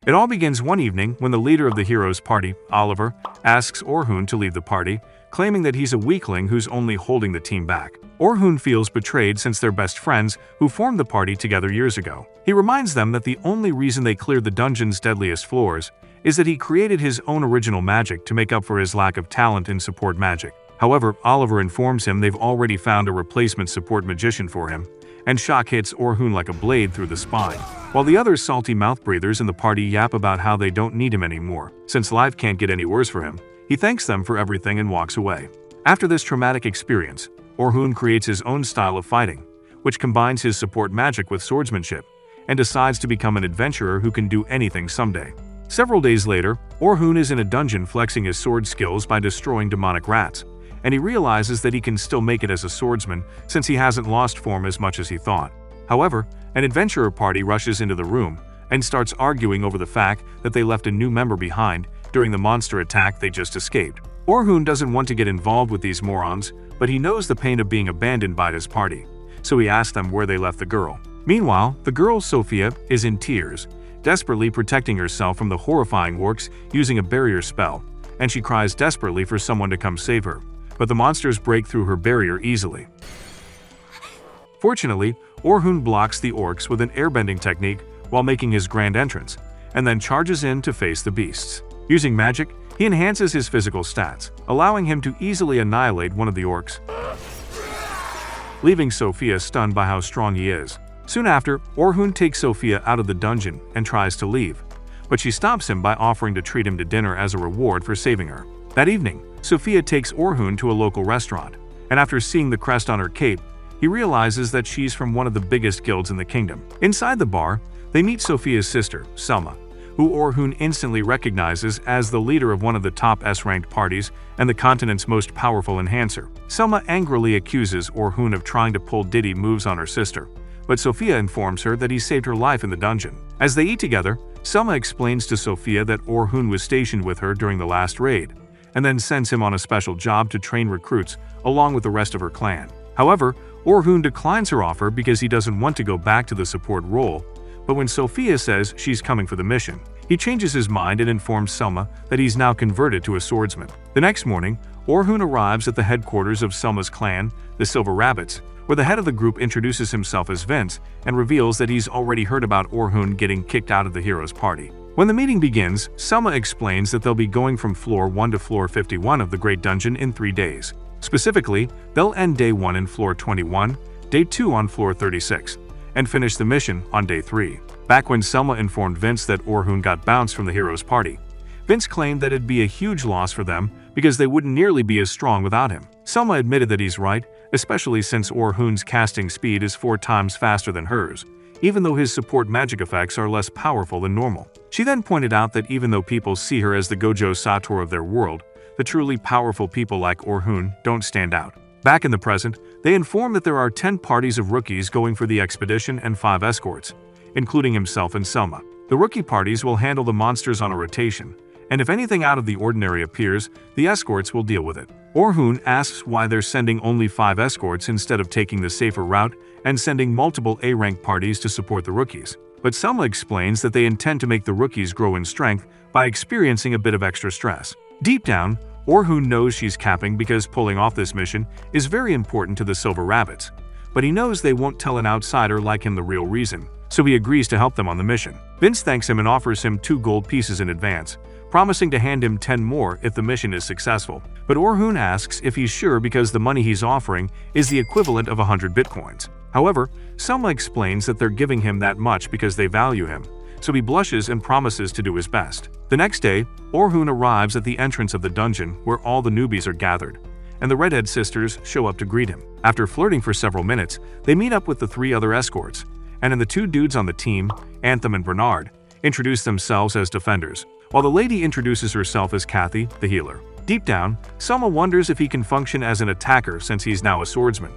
It all begins one evening when the leader of the heroes' party, Oliver, asks Orhun to leave the party, claiming that he's a weakling who's only holding the team back. Orhun feels betrayed since they're best friends who formed the party together years ago. He reminds them that the only reason they cleared the dungeon's deadliest floors is that he created his own original magic to make up for his lack of talent in support magic. However, Oliver informs him they've already found a replacement support magician for him, and shock hits Orhun like a blade through the spine. While the other salty mouth-breathers in the party yap about how they don't need him anymore, since life can't get any worse for him, he thanks them for everything and walks away. After this traumatic experience, Orhun creates his own style of fighting, which combines his support magic with swordsmanship, and decides to become an adventurer who can do anything someday. Several days later, Orhun is in a dungeon flexing his sword skills by destroying demonic rats, and he realizes that he can still make it as a swordsman since he hasn't lost form as much as he thought. However, an adventurer party rushes into the room and starts arguing over the fact that they left a new member behind during the monster attack they just escaped. Orhun doesn't want to get involved with these morons, but he knows the pain of being abandoned by his party, so he asks them where they left the girl. Meanwhile, the girl, Sophia, is in tears, desperately protecting herself from the horrifying orcs using a barrier spell, and she cries desperately for someone to come save her, but the monsters break through her barrier easily. Fortunately, Orhun blocks the orcs with an airbending technique while making his grand entrance, and then charges in to face the beasts. Using magic, he enhances his physical stats, allowing him to easily annihilate one of the orcs, leaving Sophia stunned by how strong he is. Soon after, Orhun takes Sophia out of the dungeon and tries to leave, but she stops him by offering to treat him to dinner as a reward for saving her. That evening, Sophia takes Orhun to a local restaurant, and after seeing the crest on her cape, he realizes that she's from one of the biggest guilds in the kingdom. Inside the bar, they meet Sophia's sister, Selma, who Orhun instantly recognizes as the leader of one of the top S-ranked parties and the continent's most powerful enhancer. Selma angrily accuses Orhun of trying to pull Diddy moves on her sister, but Sophia informs her that he saved her life in the dungeon. As they eat together, Selma explains to Sophia that Orhun was stationed with her during the last raid, and then sends him on a special job to train recruits along with the rest of her clan. However, Orhun declines her offer because he doesn't want to go back to the support role, but when Sophia says she's coming for the mission, he changes his mind and informs Selma that he's now converted to a swordsman. The next morning, Orhun arrives at the headquarters of Selma's clan, the Silver Rabbits, where the head of the group introduces himself as Vince and reveals that he's already heard about Orhun getting kicked out of the heroes' party. When the meeting begins, Selma explains that they'll be going from floor 1 to floor 51 of the Great Dungeon in 3 days. Specifically, they'll end day 1 in floor 21, day 2 on floor 36, and finish the mission on day 3. Back when Selma informed Vince that Orhun got bounced from the heroes' party, Vince claimed that it'd be a huge loss for them because they wouldn't nearly be as strong without him. Selma admitted that he's right, especially since Orhun's casting speed is 4 times faster than hers, even though his support magic effects are less powerful than normal. She then pointed out that even though people see her as the Gojo Sator of their world, the truly powerful people like Orhun don't stand out. Back in the present, they inform that there are 10 parties of rookies going for the expedition and 5 escorts, including himself and Selma. The rookie parties will handle the monsters on a rotation, and if anything out of the ordinary appears, the escorts will deal with it. Orhun asks why they're sending only 5 escorts instead of taking the safer route and sending multiple A-rank parties to support the rookies. But Selma explains that they intend to make the rookies grow in strength by experiencing a bit of extra stress. Deep down, Orhun knows she's capping because pulling off this mission is very important to the Silver Rabbits, but he knows they won't tell an outsider like him the real reason, so he agrees to help them on the mission. Vince thanks him and offers him 2 gold pieces in advance, promising to hand him 10 more if the mission is successful. But Orhun asks if he's sure because the money he's offering is the equivalent of 100 bitcoins. However, Selma explains that they're giving him that much because they value him, so he blushes and promises to do his best. The next day, Orhun arrives at the entrance of the dungeon where all the newbies are gathered, and the Redhead sisters show up to greet him. After flirting for several minutes, they meet up with the 3 other escorts, and then the 2 dudes on the team, Aanthoth and Bernard, introduce themselves as defenders, while the lady introduces herself as Kathy, the healer. Deep down, Selma wonders if he can function as an attacker since he's now a swordsman,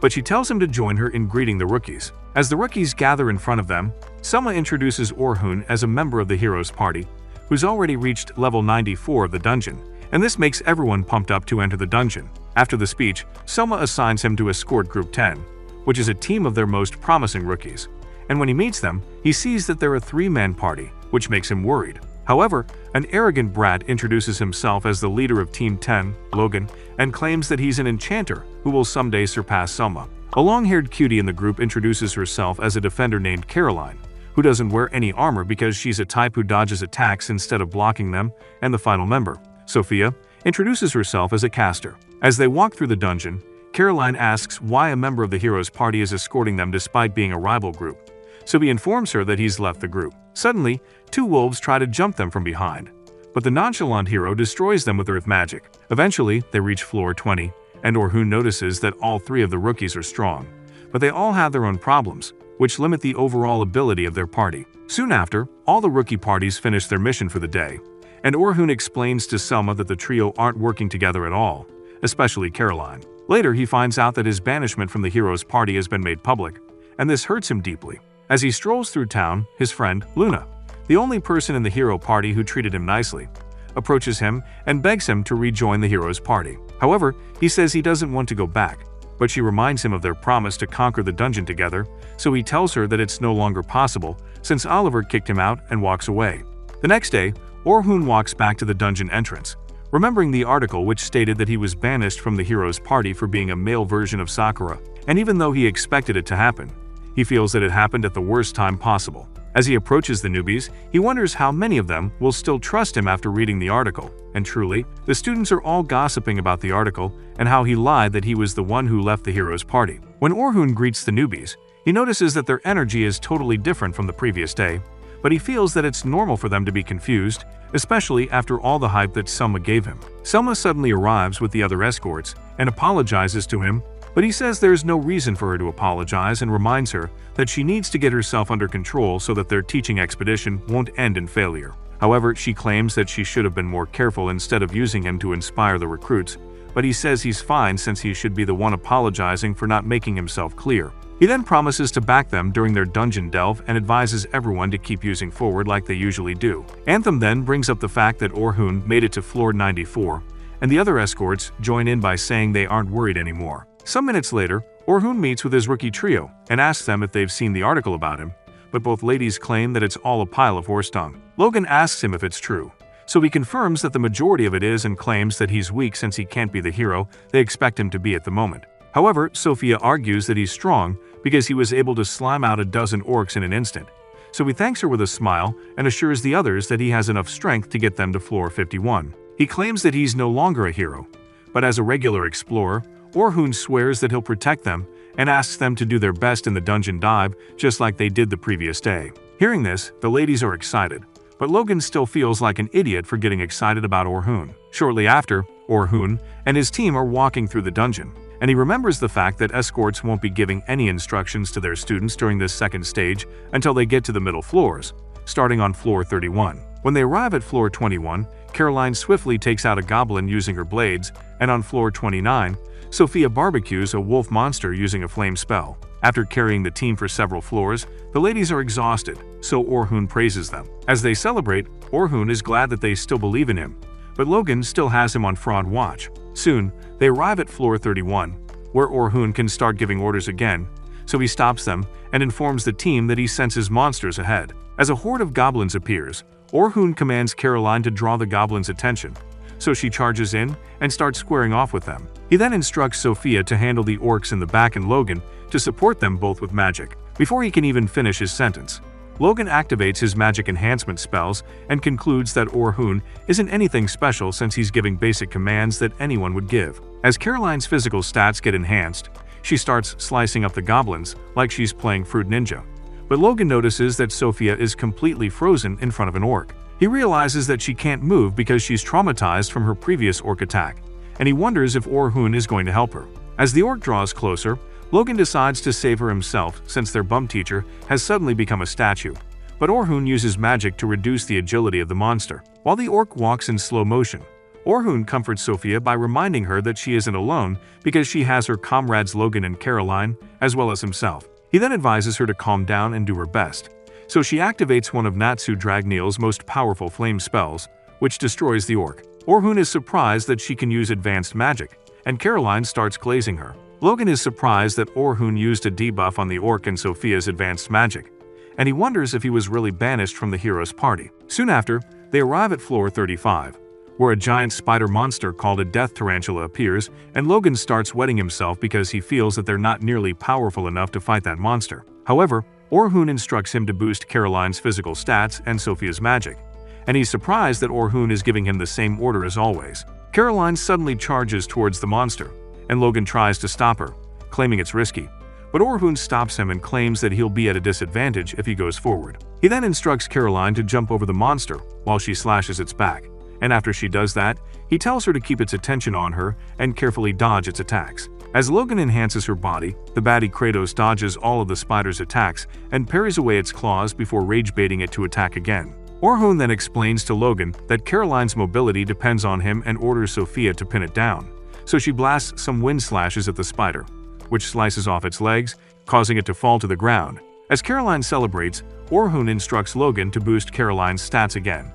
but she tells him to join her in greeting the rookies. As the rookies gather in front of them, Selma introduces Orhun as a member of the heroes' party, who's already reached level 94 of the dungeon, and this makes everyone pumped up to enter the dungeon. After the speech, Selma assigns him to escort Group 10, which is a team of their most promising rookies, and when he meets them, he sees that they're a three-man party, which makes him worried. However, an arrogant brat introduces himself as the leader of Team 10, Logan, and claims that he's an enchanter who will someday surpass Selma. A long-haired cutie in the group introduces herself as a defender named Caroline, who doesn't wear any armor because she's a type who dodges attacks instead of blocking them, and the final member, Sophia, introduces herself as a caster. As they walk through the dungeon, Caroline asks why a member of the hero's party is escorting them despite being a rival group, so he informs her that he's left the group. Suddenly, two wolves try to jump them from behind, but the nonchalant hero destroys them with earth magic. Eventually, they reach floor 20, and Orhun notices that all three of the rookies are strong, but they all have their own problems, which limit the overall ability of their party. Soon after, all the rookie parties finish their mission for the day, and Orhun explains to Selma that the trio aren't working together at all, especially Caroline. Later, he finds out that his banishment from the hero's party has been made public, and this hurts him deeply. As he strolls through town, his friend, Luna, the only person in the hero party who treated him nicely, approaches him and begs him to rejoin the hero's party. However, he says he doesn't want to go back, but she reminds him of their promise to conquer the dungeon together, so he tells her that it's no longer possible since Oliver kicked him out and walks away. The next day, Orhun walks back to the dungeon entrance, remembering the article which stated that he was banished from the hero's party for being a male version of Sakura, and even though he expected it to happen, he feels that it happened at the worst time possible. As he approaches the newbies, he wonders how many of them will still trust him after reading the article, and truly, the students are all gossiping about the article and how he lied that he was the one who left the hero's party. When Orhun greets the newbies, he notices that their energy is totally different from the previous day, but he feels that it's normal for them to be confused, especially after all the hype that Selma gave him. Selma suddenly arrives with the other escorts and apologizes to him, but he says there's no reason for her to apologize and reminds her that she needs to get herself under control so that their teaching expedition won't end in failure. However, she claims that she should have been more careful instead of using him to inspire the recruits, but he says he's fine since he should be the one apologizing for not making himself clear. He then promises to back them during their dungeon delve and advises everyone to keep using forward like they usually do. Aanthoth then brings up the fact that Orhun made it to floor 94, and the other escorts join in by saying they aren't worried anymore. Some minutes later, Orhun meets with his rookie trio and asks them if they've seen the article about him, but both ladies claim that it's all a pile of horse dung. Logan asks him if it's true, so he confirms that the majority of it is and claims that he's weak since he can't be the hero they expect him to be at the moment. However, Sophia argues that he's strong because he was able to slime out a dozen orcs in an instant, so he thanks her with a smile and assures the others that he has enough strength to get them to floor 51. He claims that he's no longer a hero, but as a regular explorer, Orhun swears that he'll protect them and asks them to do their best in the dungeon dive just like they did the previous day. Hearing this, the ladies are excited, but Logan still feels like an idiot for getting excited about Orhun. Shortly after, Orhun and his team are walking through the dungeon, and he remembers the fact that escorts won't be giving any instructions to their students during this second stage until they get to the middle floors, starting on floor 31. When they arrive at floor 21, Caroline swiftly takes out a goblin using her blades, and on floor 29, Sophia barbecues a wolf monster using a flame spell. After carrying the team for several floors, the ladies are exhausted, so Orhun praises them. As they celebrate, Orhun is glad that they still believe in him, but Logan still has him on fraud watch. Soon, they arrive at floor 31, where Orhun can start giving orders again, so he stops them and informs the team that he senses monsters ahead. As a horde of goblins appears, Orhun commands Caroline to draw the goblins' attention, so she charges in and starts squaring off with them. He then instructs Sophia to handle the orcs in the back and Logan to support them both with magic. Before he can even finish his sentence, Logan activates his magic enhancement spells and concludes that Orhun isn't anything special since he's giving basic commands that anyone would give. As Caroline's physical stats get enhanced, she starts slicing up the goblins like she's playing Fruit Ninja. But Logan notices that Sophia is completely frozen in front of an orc. He realizes that she can't move because she's traumatized from her previous orc attack, and he wonders if Orhun is going to help her. As the orc draws closer, Logan decides to save her himself since their bum teacher has suddenly become a statue, but Orhun uses magic to reduce the agility of the monster. While the orc walks in slow motion, Orhun comforts Sophia by reminding her that she isn't alone because she has her comrades Logan and Caroline, as well as himself. He then advises her to calm down and do her best, so she activates one of Natsu Dragneel's most powerful flame spells, which destroys the orc. Orhun is surprised that she can use advanced magic, and Caroline starts glazing her. Logan is surprised that Orhun used a debuff on the orc and Sophia's advanced magic, and he wonders if he was really banished from the hero's party. Soon after, they arrive at floor 35, where a giant spider monster called a death tarantula appears, and Logan starts wetting himself because he feels that they're not nearly powerful enough to fight that monster. However, Orhun instructs him to boost Caroline's physical stats and Sophia's magic, and he's surprised that Orhun is giving him the same order as always. Caroline suddenly charges towards the monster, and Logan tries to stop her, claiming it's risky. But Orhun stops him and claims that he'll be at a disadvantage if he goes forward. He then instructs Caroline to jump over the monster while she slashes its back, and after she does that, he tells her to keep its attention on her and carefully dodge its attacks. As Logan enhances her body, the baddie Kratos dodges all of the spider's attacks and parries away its claws before rage-baiting it to attack again. Orhun then explains to Logan that Caroline's mobility depends on him and orders Sophia to pin it down, so she blasts some wind slashes at the spider, which slices off its legs, causing it to fall to the ground. As Caroline celebrates, Orhun instructs Logan to boost Caroline's stats again,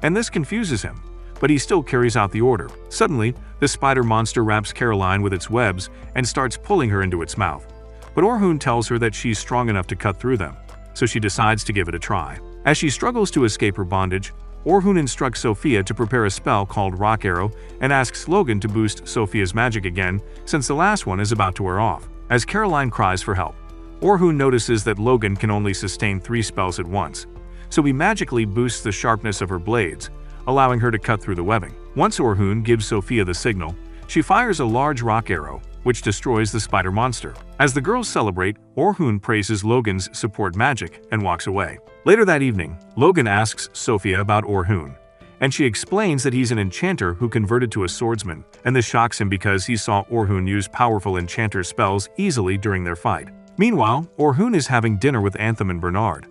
and this confuses him, but he still carries out the order. Suddenly, the spider monster wraps Caroline with its webs and starts pulling her into its mouth. But Orhun tells her that she's strong enough to cut through them, so she decides to give it a try. As she struggles to escape her bondage, Orhun instructs Sophia to prepare a spell called Rock Arrow and asks Logan to boost Sophia's magic again since the last one is about to wear off. As Caroline cries for help, Orhun notices that Logan can only sustain 3 spells at once, so he magically boosts the sharpness of her blades, allowing her to cut through the webbing. Once Orhun gives Sophia the signal, she fires a large rock arrow, which destroys the spider monster. As the girls celebrate, Orhun praises Logan's support magic and walks away. Later that evening, Logan asks Sophia about Orhun, and she explains that he's an enchanter who converted to a swordsman, and this shocks him because he saw Orhun use powerful enchanter spells easily during their fight. Meanwhile, Orhun is having dinner with Aanthoth and Bernard,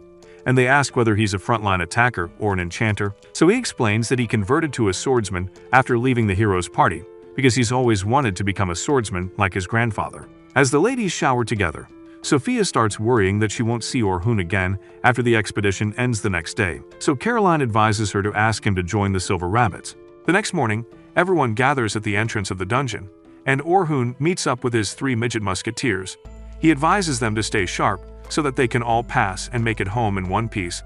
and they ask whether he's a frontline attacker or an enchanter, so he explains that he converted to a swordsman after leaving the hero's party, because he's always wanted to become a swordsman like his grandfather. As the ladies shower together, Sophia starts worrying that she won't see Orhun again after the expedition ends the next day, so Caroline advises her to ask him to join the Silver Rabbits. The next morning, everyone gathers at the entrance of the dungeon, and Orhun meets up with his 3 midget musketeers. He advises them to stay sharp so that they can all pass and make it home in one piece.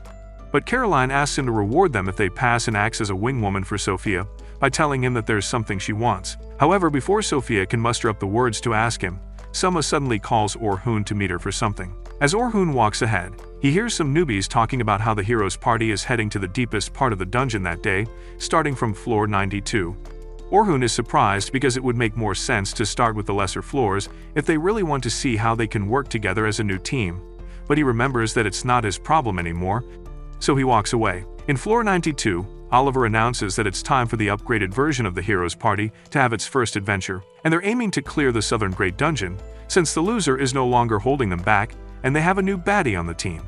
But Caroline asks him to reward them if they pass and acts as a wingwoman for Sophia by telling him that there's something she wants. However, before Sophia can muster up the words to ask him, Selma suddenly calls Orhun to meet her for something. As Orhun walks ahead, he hears some newbies talking about how the hero's party is heading to the deepest part of the dungeon that day, starting from floor 92. Orhun is surprised because it would make more sense to start with the lesser floors if they really want to see how they can work together as a new team, but he remembers that it's not his problem anymore, so he walks away. In floor 92, Oliver announces that it's time for the upgraded version of the hero's party to have its first adventure, and they're aiming to clear the Southern Great Dungeon, since the loser is no longer holding them back, and they have a new baddie on the team.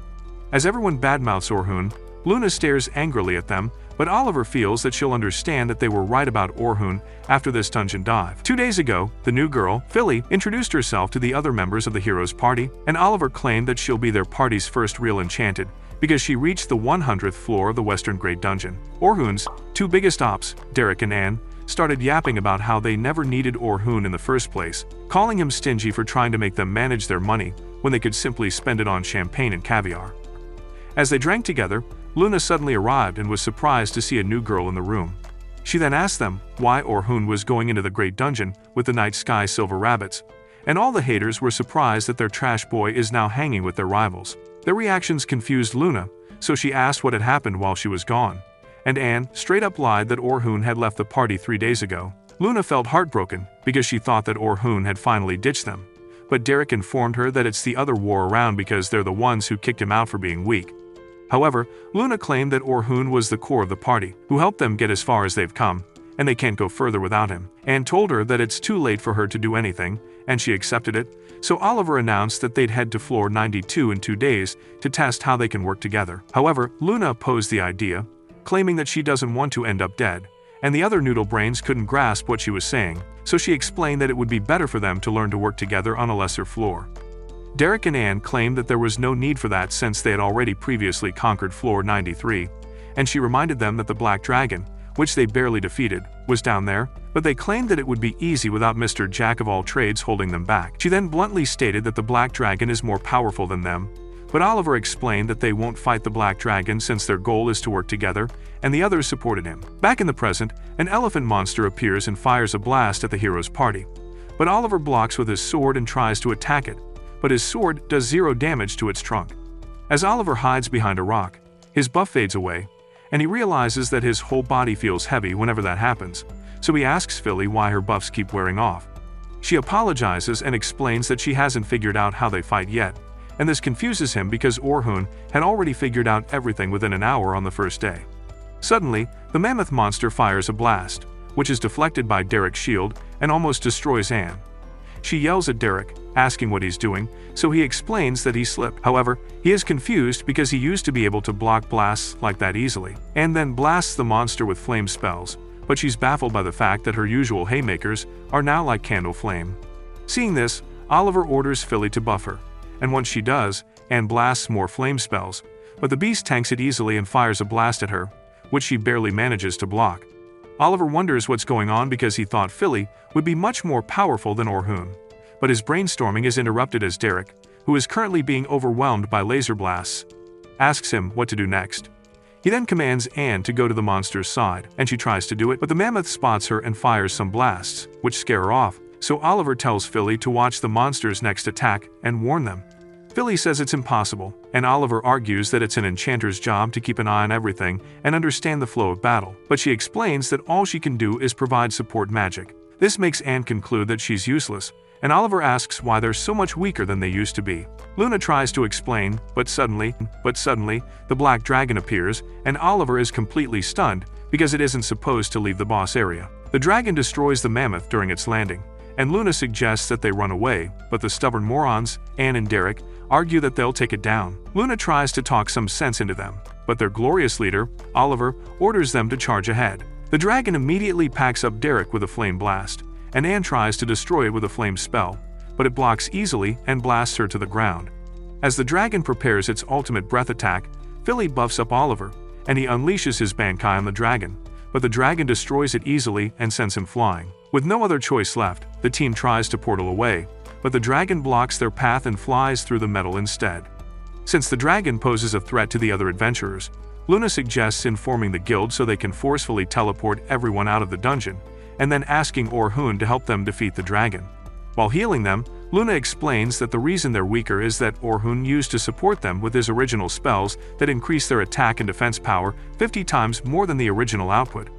As everyone badmouths Orhun, Luna stares angrily at them, but Oliver feels that she'll understand that they were right about Orhun after this dungeon dive. 2 days ago, the new girl, Philly, introduced herself to the other members of the hero's party, and Oliver claimed that she'll be their party's first real enchanted, because she reached the 100th floor of the Western Great Dungeon. Orhun's 2 biggest ops, Derek and Anne, started yapping about how they never needed Orhun in the first place, calling him stingy for trying to make them manage their money when they could simply spend it on champagne and caviar. As they drank together, Luna suddenly arrived and was surprised to see a new girl in the room. She then asked them why Orhun was going into the Great Dungeon with the Night Sky Silver Rabbits, and all the haters were surprised that their trash boy is now hanging with their rivals. Their reactions confused Luna, so she asked what had happened while she was gone, and Anne straight up lied that Orhun had left the party 3 days ago. Luna felt heartbroken because she thought that Orhun had finally ditched them, but Derek informed her that it's the other war around because they're the ones who kicked him out for being weak. However, Luna claimed that Orhun was the core of the party, who helped them get as far as they've come, and they can't go further without him. Anne told her that it's too late for her to do anything, and she accepted it, so Oliver announced that they'd head to floor 92 in 2 days to test how they can work together. However, Luna opposed the idea, claiming that she doesn't want to end up dead, and the other noodle brains couldn't grasp what she was saying, so she explained that it would be better for them to learn to work together on a lesser floor. Derek and Anne claimed that there was no need for that since they had already previously conquered floor 93, and she reminded them that the Black Dragon, which they barely defeated, was down there, but they claimed that it would be easy without Mr. Jack of all trades holding them back. She then bluntly stated that the Black Dragon is more powerful than them, but Oliver explained that they won't fight the Black Dragon since their goal is to work together, and the others supported him. Back in the present, an elephant monster appears and fires a blast at the hero's party. But Oliver blocks with his sword and tries to attack it, but his sword does 0 damage to its trunk. As Oliver hides behind a rock, his buff fades away, and he realizes that his whole body feels heavy whenever that happens, so he asks Philly why her buffs keep wearing off. She apologizes and explains that she hasn't figured out how they fight yet, and this confuses him because Orhun had already figured out everything within an hour on the first day. Suddenly, the mammoth monster fires a blast, which is deflected by Derek's shield and almost destroys Anne. She yells at Derek, asking what he's doing, so he explains that he slipped. However, he is confused because he used to be able to block blasts like that easily, and then blasts the monster with flame spells, but she's baffled by the fact that her usual haymakers are now like candle flame. Seeing this, Oliver orders Philly to buff her, and once she does, Anne blasts more flame spells, but the beast tanks it easily and fires a blast at her, which she barely manages to block. Oliver wonders what's going on because he thought Philly would be much more powerful than Orhun, but his brainstorming is interrupted as Derek, who is currently being overwhelmed by laser blasts, asks him what to do next. He then commands Anne to go to the monster's side, and she tries to do it, but the mammoth spots her and fires some blasts, which scare her off, so Oliver tells Philly to watch the monster's next attack and warn them. Philly says it's impossible, and Oliver argues that it's an enchanter's job to keep an eye on everything and understand the flow of battle, but she explains that all she can do is provide support magic. This makes Anne conclude that she's useless, and Oliver asks why they're so much weaker than they used to be. Luna tries to explain, but suddenly, the Black Dragon appears, and Oliver is completely stunned because it isn't supposed to leave the boss area. The dragon destroys the mammoth during its landing, and Luna suggests that they run away, but the stubborn morons, Anne and Derek, argue that they'll take it down. Luna tries to talk some sense into them, but their glorious leader, Oliver, orders them to charge ahead. The dragon immediately packs up Derek with a flame blast, and Anne tries to destroy it with a flame spell, but it blocks easily and blasts her to the ground. As the dragon prepares its ultimate breath attack, Philly buffs up Oliver, and he unleashes his Bankai on the dragon, but the dragon destroys it easily and sends him flying. With no other choice left, the team tries to portal away, but the dragon blocks their path and flies through the metal instead. Since the dragon poses a threat to the other adventurers, Luna suggests informing the guild so they can forcefully teleport everyone out of the dungeon, and then asking Orhun to help them defeat the dragon. While healing them, Luna explains that the reason they're weaker is that Orhun used to support them with his original spells that increase their attack and defense power 50 times more than the original output.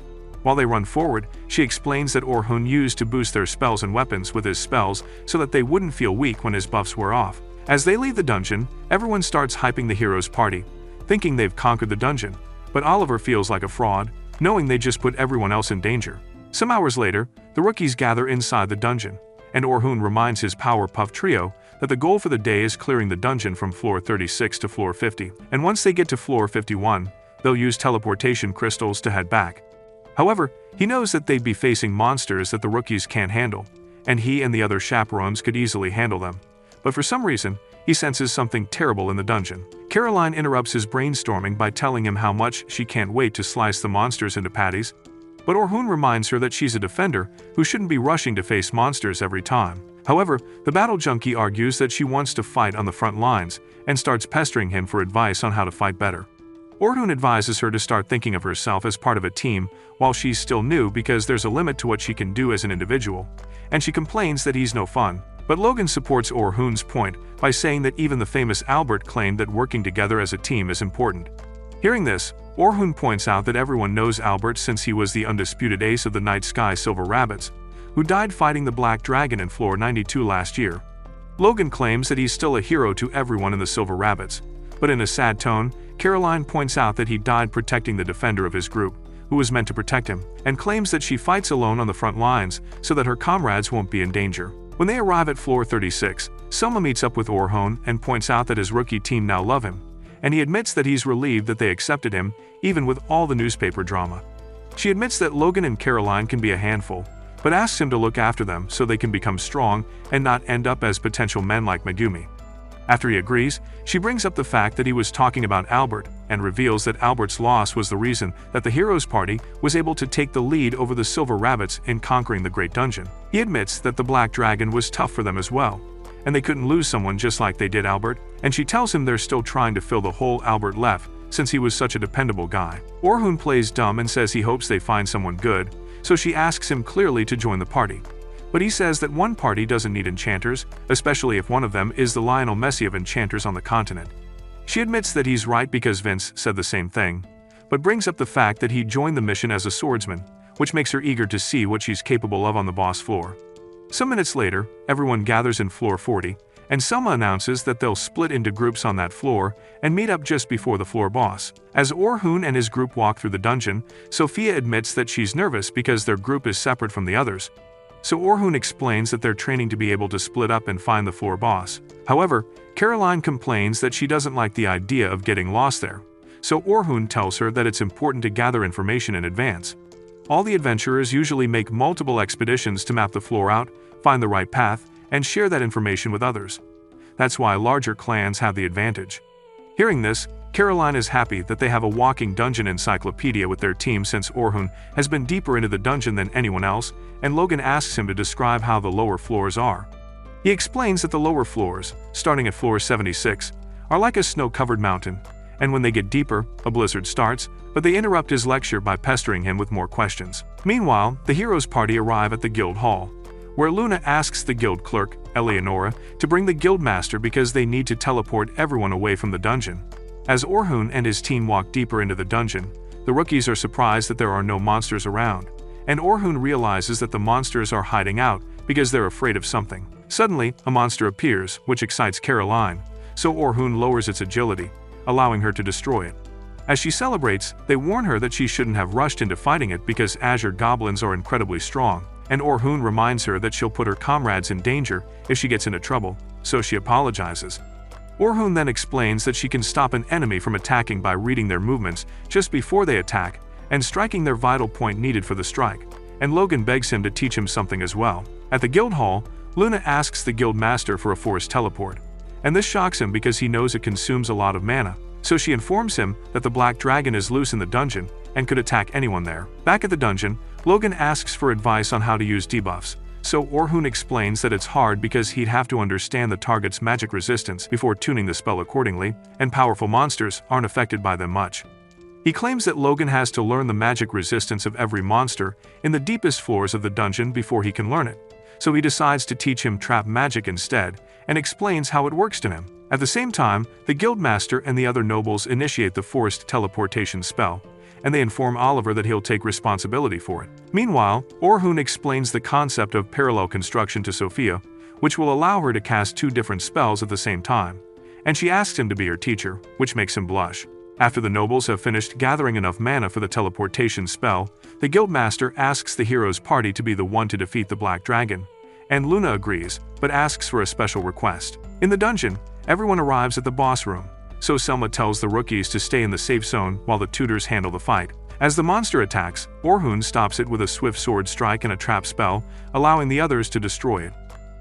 While they run forward, she explains that Orhun used to boost their spells and weapons with his spells so that they wouldn't feel weak when his buffs were off. As they leave the dungeon, everyone starts hyping the hero's party, thinking they've conquered the dungeon, but Oliver feels like a fraud, knowing they just put everyone else in danger. Some hours later, the rookies gather inside the dungeon, and Orhun reminds his Powerpuff Trio that the goal for the day is clearing the dungeon from floor 36 to floor 50, and once they get to floor 51, they'll use teleportation crystals to head back. However, he knows that they'd be facing monsters that the rookies can't handle, and he and the other chaperones could easily handle them. But for some reason, he senses something terrible in the dungeon. Caroline interrupts his brainstorming by telling him how much she can't wait to slice the monsters into patties, but Orhun reminds her that she's a defender who shouldn't be rushing to face monsters every time. However, the battle junkie argues that she wants to fight on the front lines and starts pestering him for advice on how to fight better. Orhun advises her to start thinking of herself as part of a team while she's still new because there's a limit to what she can do as an individual, and she complains that he's no fun. But Logan supports Orhun's point by saying that even the famous Albert claimed that working together as a team is important. Hearing this, Orhun points out that everyone knows Albert since he was the undisputed ace of the Night Sky Silver Rabbits, who died fighting the Black Dragon in floor 92 last year. Logan claims that he's still a hero to everyone in the Silver Rabbits, but in a sad tone, Caroline points out that he died protecting the defender of his group, who was meant to protect him, and claims that she fights alone on the front lines so that her comrades won't be in danger. When they arrive at floor 36, Selma meets up with Orhun and points out that his rookie team now love him, and he admits that he's relieved that they accepted him, even with all the newspaper drama. She admits that Logan and Caroline can be a handful, but asks him to look after them so they can become strong and not end up as potential men like Megumi. After he agrees, she brings up the fact that he was talking about Albert and reveals that Albert's loss was the reason that the hero's party was able to take the lead over the Silver Rabbits in conquering the Great Dungeon. He admits that the Black Dragon was tough for them as well, and they couldn't lose someone just like they did Albert, and she tells him they're still trying to fill the hole Albert left since he was such a dependable guy. Orhun plays dumb and says he hopes they find someone good, so she asks him clearly to join the party. But he says that one party doesn't need enchanters, especially if one of them is the Lionel Messi of enchanters on the continent. She admits that he's right because Vince said the same thing, but brings up the fact that he joined the mission as a swordsman, which makes her eager to see what she's capable of on the boss floor. Some minutes later, everyone gathers in floor 40, and Selma announces that they'll split into groups on that floor and meet up just before the floor boss. As Orhun and his group walk through the dungeon, Sophia admits that she's nervous because their group is separate from the others. So Orhun explains that they're training to be able to split up and find the floor boss. However, Caroline complains that she doesn't like the idea of getting lost there. So Orhun tells her that it's important to gather information in advance. All the adventurers usually make multiple expeditions to map the floor out, find the right path, and share that information with others. That's why larger clans have the advantage. Hearing this, Caroline is happy that they have a walking dungeon encyclopedia with their team since Orhun has been deeper into the dungeon than anyone else, and Logan asks him to describe how the lower floors are. He explains that the lower floors, starting at floor 76, are like a snow-covered mountain, and when they get deeper, a blizzard starts, but they interrupt his lecture by pestering him with more questions. Meanwhile, the heroes' party arrive at the guild hall, where Luna asks the guild clerk, Eleonora, to bring the guild master because they need to teleport everyone away from the dungeon. As Orhun and his team walk deeper into the dungeon, the rookies are surprised that there are no monsters around, and Orhun realizes that the monsters are hiding out because they're afraid of something. Suddenly, a monster appears, which excites Caroline, so Orhun lowers its agility, allowing her to destroy it. As she celebrates, they warn her that she shouldn't have rushed into fighting it because Azure goblins are incredibly strong, and Orhun reminds her that she'll put her comrades in danger if she gets into trouble, so she apologizes. Orhun then explains that she can stop an enemy from attacking by reading their movements just before they attack and striking their vital point needed for the strike, and Logan begs him to teach him something as well. At the guild hall, Luna asks the guild master for a forced teleport, and this shocks him because he knows it consumes a lot of mana, so she informs him that the black dragon is loose in the dungeon and could attack anyone there. Back at the dungeon, Logan asks for advice on how to use debuffs, so Orhun explains that it's hard because he'd have to understand the target's magic resistance before tuning the spell accordingly, and powerful monsters aren't affected by them much. He claims that Logan has to learn the magic resistance of every monster in the deepest floors of the dungeon before he can learn it, so he decides to teach him trap magic instead and explains how it works to him. At the same time, the guildmaster and the other nobles initiate the forced teleportation spell, and they inform Oliver that he'll take responsibility for it. Meanwhile, Orhun explains the concept of parallel construction to Sophia, which will allow her to cast two different spells at the same time, and she asks him to be her teacher, which makes him blush. After the nobles have finished gathering enough mana for the teleportation spell, the guildmaster asks the heroes' party to be the one to defeat the black dragon, and Luna agrees, but asks for a special request. In the dungeon, everyone arrives at the boss room, so Selma tells the rookies to stay in the safe zone while the tutors handle the fight. As the monster attacks, Orhun stops it with a swift sword strike and a trap spell, allowing the others to destroy it.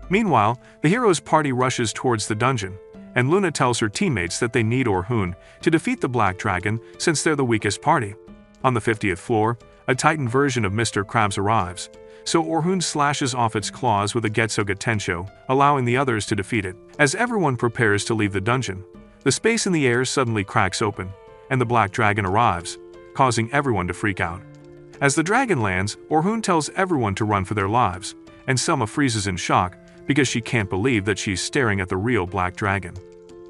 Meanwhile, the heroes' party rushes towards the dungeon, and Luna tells her teammates that they need Orhun to defeat the black dragon since they're the weakest party. On the 50th floor, a Titan version of Mr. Krabs arrives, so Orhun slashes off its claws with a Getsuga Tensho, allowing the others to defeat it. As everyone prepares to leave the dungeon, the space in the air suddenly cracks open, and the black dragon arrives, causing everyone to freak out. As the dragon lands, Orhun tells everyone to run for their lives, and Selma freezes in shock because she can't believe that she's staring at the real black dragon.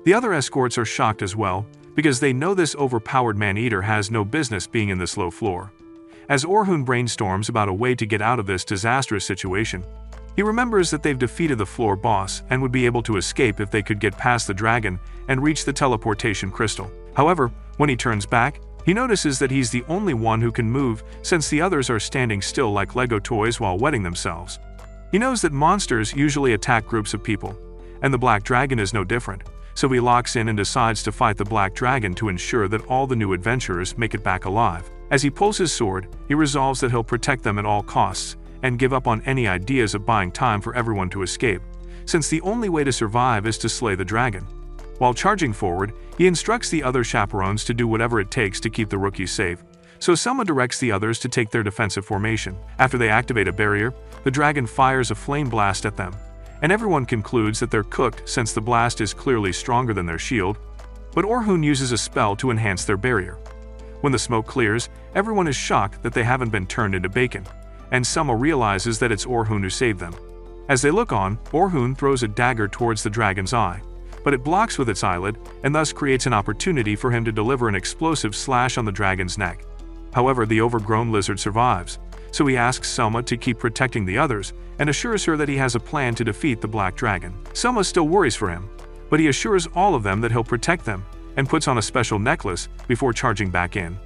The other escorts are shocked as well, because they know this overpowered man-eater has no business being in this low floor. As Orhun brainstorms about a way to get out of this disastrous situation, he remembers that they've defeated the floor boss and would be able to escape if they could get past the dragon and reach the teleportation crystal. However, when he turns back, he notices that he's the only one who can move since the others are standing still like Lego toys while wetting themselves. He knows that monsters usually attack groups of people, and the black dragon is no different, so he locks in and decides to fight the black dragon to ensure that all the new adventurers make it back alive. As he pulls his sword, he resolves that he'll protect them at all costs and give up on any ideas of buying time for everyone to escape, since the only way to survive is to slay the dragon. While charging forward, he instructs the other chaperones to do whatever it takes to keep the rookies safe, so Selma directs the others to take their defensive formation. After they activate a barrier, the dragon fires a flame blast at them, and everyone concludes that they're cooked since the blast is clearly stronger than their shield, but Orhun uses a spell to enhance their barrier. When the smoke clears, everyone is shocked that they haven't been turned into bacon, and Selma realizes that it's Orhun who saved them. As they look on, Orhun throws a dagger towards the dragon's eye, but it blocks with its eyelid and thus creates an opportunity for him to deliver an explosive slash on the dragon's neck. However, the overgrown lizard survives, so he asks Selma to keep protecting the others and assures her that he has a plan to defeat the black dragon. Selma still worries for him, but he assures all of them that he'll protect them and puts on a special necklace before charging back in.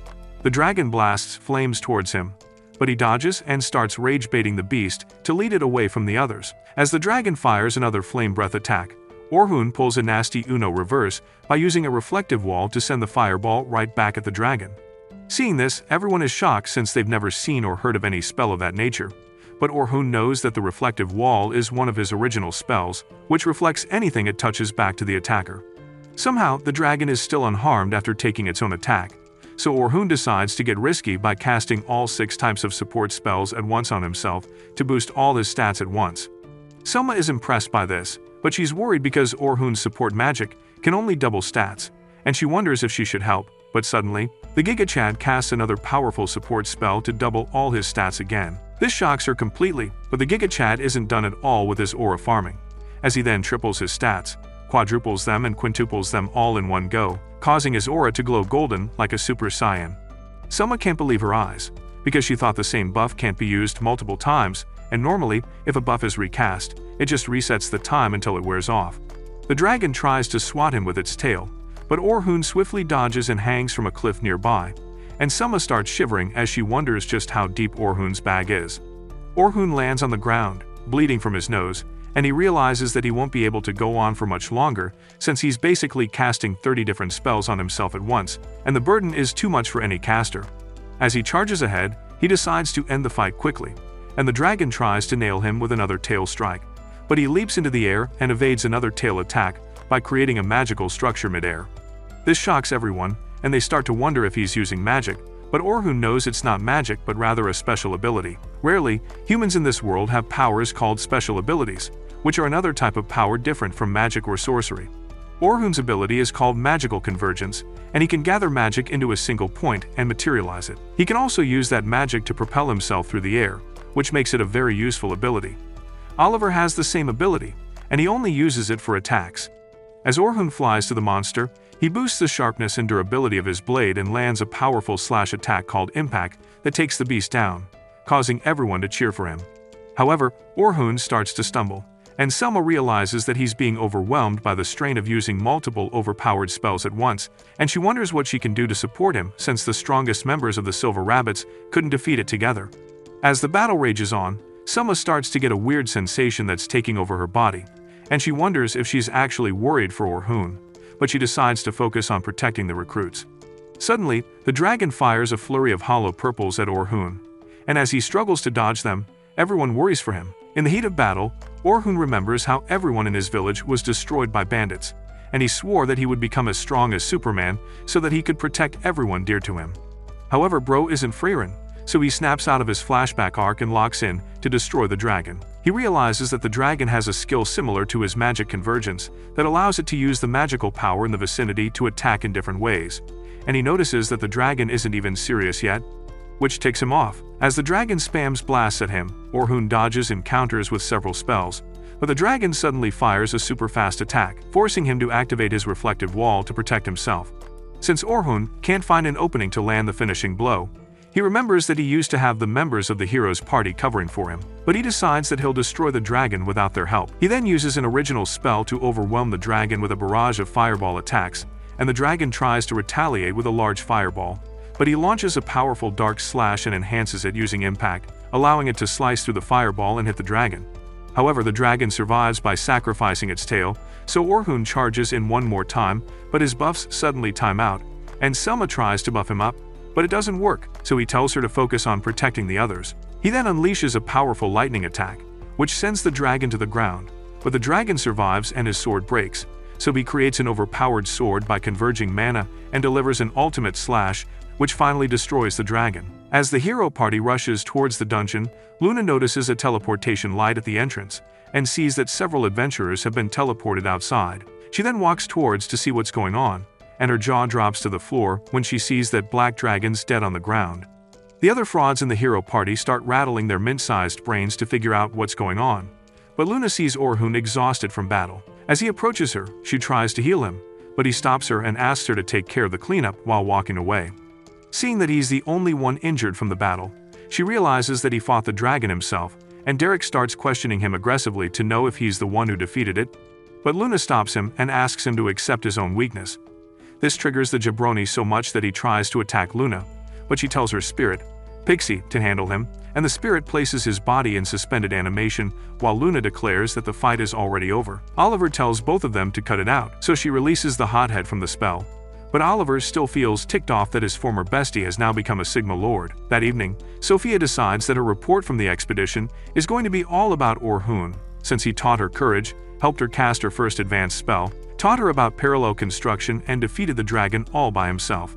The dragon blasts flames towards him, but he dodges and starts rage-baiting the beast to lead it away from the others. As the dragon fires another flame breath attack, Orhun pulls a nasty Uno reverse by using a reflective wall to send the fireball right back at the dragon. Seeing this, everyone is shocked since they've never seen or heard of any spell of that nature, but Orhun knows that the reflective wall is one of his original spells, which reflects anything it touches back to the attacker. Somehow, the dragon is still unharmed after taking its own attack, so Orhun decides to get risky by casting all 6 types of support spells at once on himself to boost all his stats at once. Selma is impressed by this, but she's worried because Orhun's support magic can only double stats, and she wonders if she should help, but suddenly, the Giga Chad casts another powerful support spell to double all his stats again. This shocks her completely, but the Giga Chad isn't done at all with his aura farming, as he then triples his stats, quadruples them and quintuples them all in one go, causing his aura to glow golden like a Super Saiyan. Selma can't believe her eyes, because she thought the same buff can't be used multiple times, and normally, if a buff is recast, it just resets the time until it wears off. The dragon tries to swat him with its tail, but Orhun swiftly dodges and hangs from a cliff nearby, and Selma starts shivering as she wonders just how deep Orhun's bag is. Orhun lands on the ground, bleeding from his nose, and he realizes that he won't be able to go on for much longer since he's basically casting 30 different spells on himself at once, and the burden is too much for any caster. As he charges ahead, he decides to end the fight quickly, and the dragon tries to nail him with another tail strike, but he leaps into the air and evades another tail attack by creating a magical structure midair. This shocks everyone, and they start to wonder if he's using magic, but Orhun knows it's not magic but rather a special ability. Rarely, humans in this world have powers called special abilities, which are another type of power different from magic or sorcery. Orhun's ability is called magical convergence, and he can gather magic into a single point and materialize it. He can also use that magic to propel himself through the air, which makes it a very useful ability. Oliver has the same ability, and he only uses it for attacks. As Orhun flies to the monster, he boosts the sharpness and durability of his blade and lands a powerful slash attack called Impact that takes the beast down, causing everyone to cheer for him. However, Orhun starts to stumble, and Selma realizes that he's being overwhelmed by the strain of using multiple overpowered spells at once, and she wonders what she can do to support him since the strongest members of the Silver Rabbits couldn't defeat it together. As the battle rages on, Selma starts to get a weird sensation that's taking over her body, and she wonders if she's actually worried for Orhun, but she decides to focus on protecting the recruits. Suddenly, the dragon fires a flurry of hollow purples at Orhun, and as he struggles to dodge them, everyone worries for him. In the heat of battle, Orhun remembers how everyone in his village was destroyed by bandits, and he swore that he would become as strong as Superman so that he could protect everyone dear to him. However, Bro isn't Freyren, so he snaps out of his flashback arc and locks in to destroy the dragon. He realizes that the dragon has a skill similar to his magic convergence that allows it to use the magical power in the vicinity to attack in different ways, and he notices that the dragon isn't even serious yet, which ticks him off. As the dragon spams blasts at him, Orhun dodges and counters with several spells, but the dragon suddenly fires a super fast attack, forcing him to activate his reflective wall to protect himself. Since Orhun can't find an opening to land the finishing blow, he remembers that he used to have the members of the hero's party covering for him, but he decides that he'll destroy the dragon without their help. He then uses an original spell to overwhelm the dragon with a barrage of fireball attacks, and the dragon tries to retaliate with a large fireball, but he launches a powerful dark slash and enhances it using impact, allowing it to slice through the fireball and hit the dragon. However, the dragon survives by sacrificing its tail, so Orhun charges in one more time, but his buffs suddenly time out, and Selma tries to buff him up, but it doesn't work, so he tells her to focus on protecting the others. He then unleashes a powerful lightning attack, which sends the dragon to the ground, but the dragon survives and his sword breaks, so he creates an overpowered sword by converging mana and delivers an ultimate slash, which finally destroys the dragon. As the hero party rushes towards the dungeon, Luna notices a teleportation light at the entrance, and sees that several adventurers have been teleported outside. She then walks towards to see what's going on, and her jaw drops to the floor when she sees that Black Dragon's dead on the ground. The other frauds in the hero party start rattling their mint-sized brains to figure out what's going on, but Luna sees Orhun exhausted from battle. As he approaches her, she tries to heal him, but he stops her and asks her to take care of the cleanup while walking away. Seeing that he's the only one injured from the battle, she realizes that he fought the dragon himself, and Derek starts questioning him aggressively to know if he's the one who defeated it. But Luna stops him and asks him to accept his own weakness. This triggers the jabroni so much that he tries to attack Luna, but she tells her spirit, Pixie, to handle him, and the spirit places his body in suspended animation while Luna declares that the fight is already over. Oliver tells both of them to cut it out, so she releases the hothead from the spell. But Oliver still feels ticked off that his former bestie has now become a Sigma Lord. That evening, Sophia decides that her report from the expedition is going to be all about Orhun, since he taught her courage, helped her cast her first advanced spell, taught her about parallel construction, and defeated the dragon all by himself.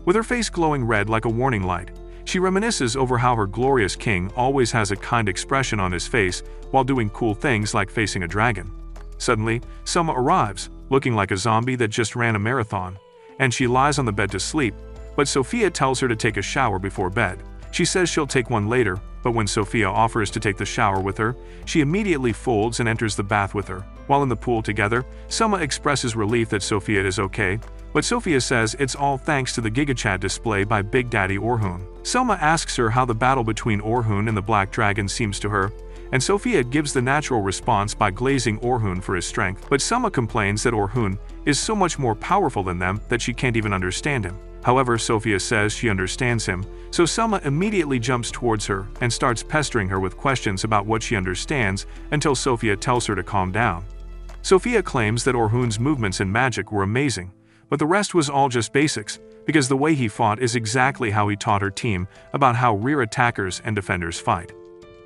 With her face glowing red like a warning light, she reminisces over how her glorious king always has a kind expression on his face while doing cool things like facing a dragon. Suddenly, Selma arrives, looking like a zombie that just ran a marathon, and she lies on the bed to sleep, but Sophia tells her to take a shower before bed. She says she'll take one later, but when Sophia offers to take the shower with her, she immediately folds and enters the bath with her. While in the pool together, Selma expresses relief that Sophia is okay, but Sophia says it's all thanks to the GigaChat display by Big Daddy Orhun. Selma asks her how the battle between Orhun and the Black Dragon seems to her, and Sophia gives the natural response by glazing Orhun for his strength, but Selma complains that Orhun is so much more powerful than them that she can't even understand him. However, Sophia says she understands him, so Selma immediately jumps towards her and starts pestering her with questions about what she understands until Sophia tells her to calm down. Sophia claims that Orhun's movements and magic were amazing, but the rest was all just basics, because the way he fought is exactly how he taught her team about how rear attackers and defenders fight.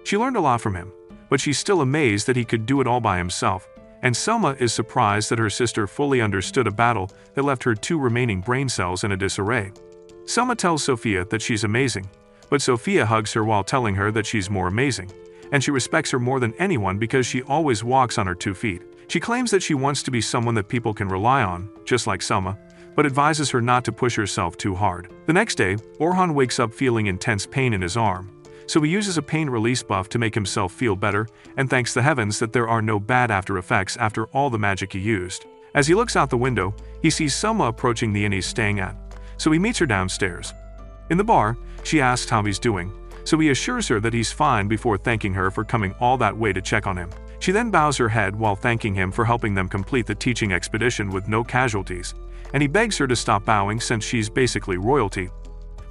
She learned a lot from him, but she's still amazed that he could do it all by himself, and Selma is surprised that her sister fully understood a battle that left her 2 remaining brain cells in a disarray. Selma tells Sophia that she's amazing, but Sophia hugs her while telling her that she's more amazing, and she respects her more than anyone because she always walks on her 2 feet. She claims that she wants to be someone that people can rely on, just like Selma, but advises her not to push herself too hard. The next day, Orhun wakes up feeling intense pain in his arm, so he uses a pain release buff to make himself feel better and thanks the heavens that there are no bad after effects after all the magic he used. As he looks out the window, he sees Selma approaching the inn he's staying at, so he meets her downstairs. In the bar, she asks how he's doing, so he assures her that he's fine before thanking her for coming all that way to check on him. She then bows her head while thanking him for helping them complete the teaching expedition with no casualties, and he begs her to stop bowing since she's basically royalty.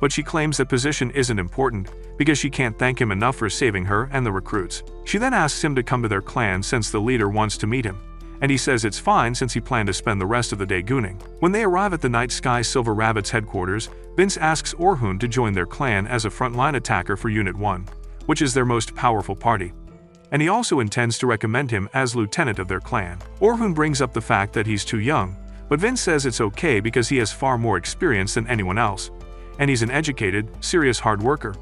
But she claims that position isn't important because she can't thank him enough for saving her and the recruits. She then asks him to come to their clan since the leader wants to meet him, and he says it's fine since he planned to spend the rest of the day gooning. When they arrive at the Night Sky Silver Rabbit's headquarters, Vince asks Orhun to join their clan as a frontline attacker for Unit 1, which is their most powerful party. And he also intends to recommend him as lieutenant of their clan. Orhun brings up the fact that he's too young, but Vince says it's okay because he has far more experience than anyone else, and he's an educated, serious hard worker,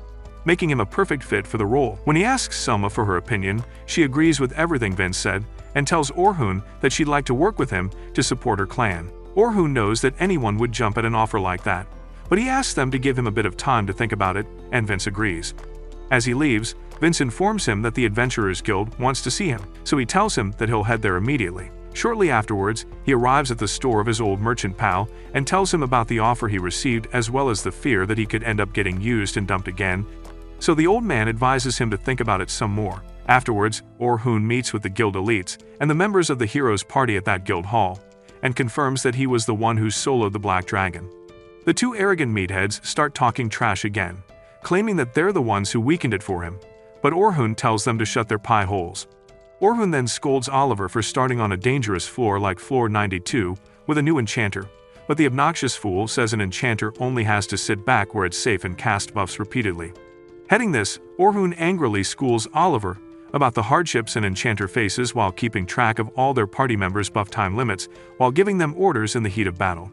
making him a perfect fit for the role. When he asks Selma for her opinion, she agrees with everything Vince said and tells Orhun that she'd like to work with him to support her clan. Orhun knows that anyone would jump at an offer like that, but he asks them to give him a bit of time to think about it, and Vince agrees. As he leaves, Vince informs him that the Adventurers Guild wants to see him, so he tells him that he'll head there immediately. Shortly afterwards, he arrives at the store of his old merchant pal and tells him about the offer he received as well as the fear that he could end up getting used and dumped again, so the old man advises him to think about it some more. Afterwards, Orhun meets with the guild elites and the members of the heroes' party at that guild hall, and confirms that he was the one who soloed the Black Dragon. The 2 arrogant meatheads start talking trash again, claiming that they're the ones who weakened it for him, but Orhun tells them to shut their pie holes. Orhun then scolds Oliver for starting on a dangerous floor like floor 92 with a new enchanter, but the obnoxious fool says an enchanter only has to sit back where it's safe and cast buffs repeatedly. Heading this, Orhun angrily schools Oliver about the hardships an enchanter faces while keeping track of all their party members' buff time limits while giving them orders in the heat of battle.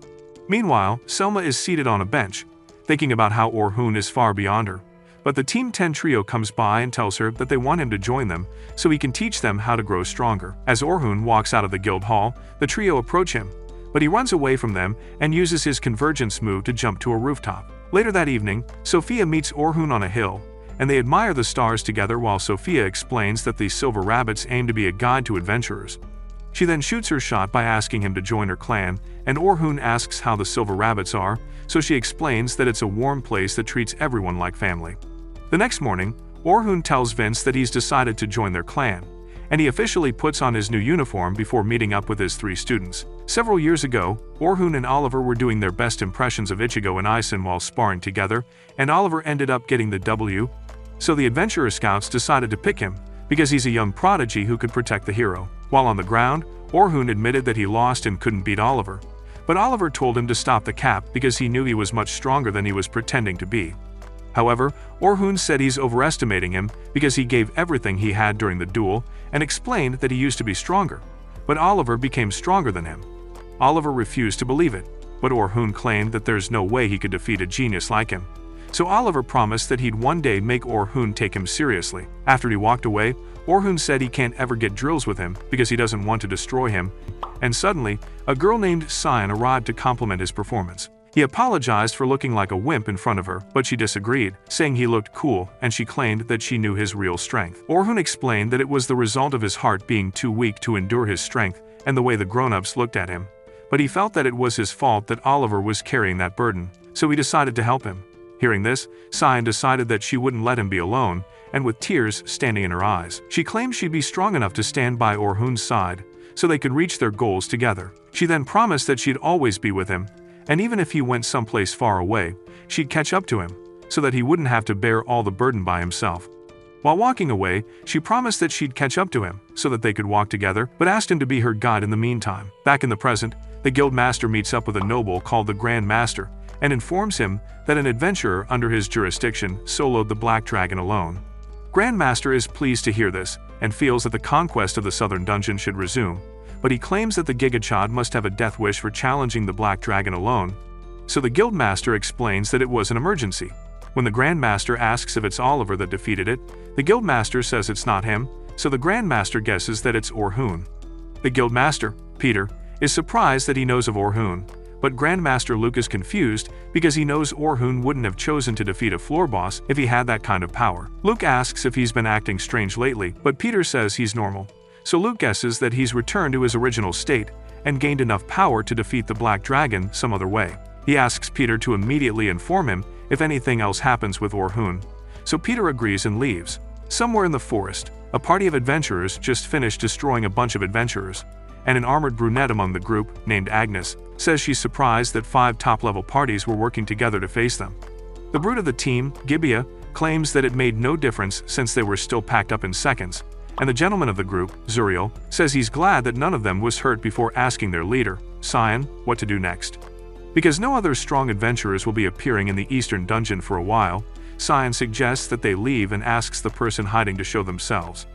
Meanwhile, Selma is seated on a bench, thinking about how Orhun is far beyond her, But the Team 10 trio comes by and tells her that they want him to join them so he can teach them how to grow stronger. As Orhun walks out of the guild hall, the trio approach him, but he runs away from them and uses his convergence move to jump to a rooftop. Later that evening, Sophia meets Orhun on a hill, and they admire the stars together while Sophia explains that the silver rabbits aim to be a guide to adventurers. She then shoots her shot by asking him to join her clan, and Orhun asks how the silver rabbits are, so she explains that it's a warm place that treats everyone like family. The next morning, Orhun tells Vince that he's decided to join their clan, and he officially puts on his new uniform before meeting up with his 3 students. Several years ago, Orhun and Oliver were doing their best impressions of Ichigo and Aizen while sparring together, and Oliver ended up getting the W, so the Adventurer Scouts decided to pick him, because he's a young prodigy who could protect the hero. While on the ground, Orhun admitted that he lost and couldn't beat Oliver, but Oliver told him to stop the cap because he knew he was much stronger than he was pretending to be. However, Orhun said he's overestimating him because he gave everything he had during the duel and explained that he used to be stronger, but Oliver became stronger than him. Oliver refused to believe it, but Orhun claimed that there's no way he could defeat a genius like him. So Oliver promised that he'd one day make Orhun take him seriously. After he walked away, Orhun said he can't ever get drills with him because he doesn't want to destroy him, and suddenly, a girl named Cyan arrived to compliment his performance. He apologized for looking like a wimp in front of her, but she disagreed, saying he looked cool, and she claimed that she knew his real strength. Orhun explained that it was the result of his heart being too weak to endure his strength and the way the grown-ups looked at him, but he felt that it was his fault that Oliver was carrying that burden, so he decided to help him. Hearing this, Cyan decided that she wouldn't let him be alone, and with tears standing in her eyes, she claimed she'd be strong enough to stand by Orhun's side so they could reach their goals together. She then promised that she'd always be with him, and even if he went someplace far away, she'd catch up to him, so that he wouldn't have to bear all the burden by himself. While walking away, she promised that she'd catch up to him, so that they could walk together, but asked him to be her guide in the meantime. Back in the present, the guild master meets up with a noble called the Grand Master, and informs him that an adventurer under his jurisdiction soloed the Black Dragon alone. Grand Master is pleased to hear this, and feels that the conquest of the southern dungeon should resume, but he claims that the Gigachad must have a death wish for challenging the Black Dragon alone, so the Guild Master explains that it was an emergency. When the Grand Master asks if it's Oliver that defeated it, the Guild Master says it's not him, so the Grand Master guesses that it's Orhun. The Guild Master, Peter, is surprised that he knows of Orhun, but Grand Master Luke is confused because he knows Orhun wouldn't have chosen to defeat a floor boss if he had that kind of power. Luke asks if he's been acting strange lately, but Peter says he's normal. So Luke guesses that he's returned to his original state and gained enough power to defeat the Black Dragon some other way. He asks Peter to immediately inform him if anything else happens with Orhun, so Peter agrees and leaves. Somewhere in the forest, a party of adventurers just finished destroying a bunch of adventurers, and an armored brunette among the group, named Agnes, says she's surprised that 5 top-level parties were working together to face them. The brute of the team, Gibeah, claims that it made no difference since they were still packed up in seconds, and the gentleman of the group, Zuriel, says he's glad that none of them was hurt before asking their leader, Cyan, what to do next. Because no other strong adventurers will be appearing in the eastern dungeon for a while, Cyan suggests that they leave and asks the person hiding to show themselves.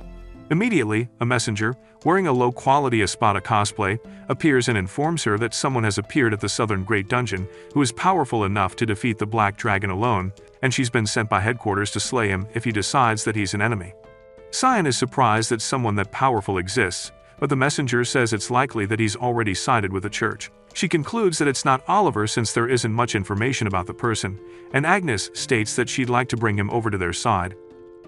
Immediately, a messenger, wearing a low-quality Espada cosplay, appears and informs her that someone has appeared at the southern Great Dungeon who is powerful enough to defeat the Black Dragon alone, and she's been sent by headquarters to slay him if he decides that he's an enemy. Cyan is surprised that someone that powerful exists, but the messenger says it's likely that he's already sided with the church. She concludes that it's not Oliver since there isn't much information about the person, and Agnes states that she'd like to bring him over to their side.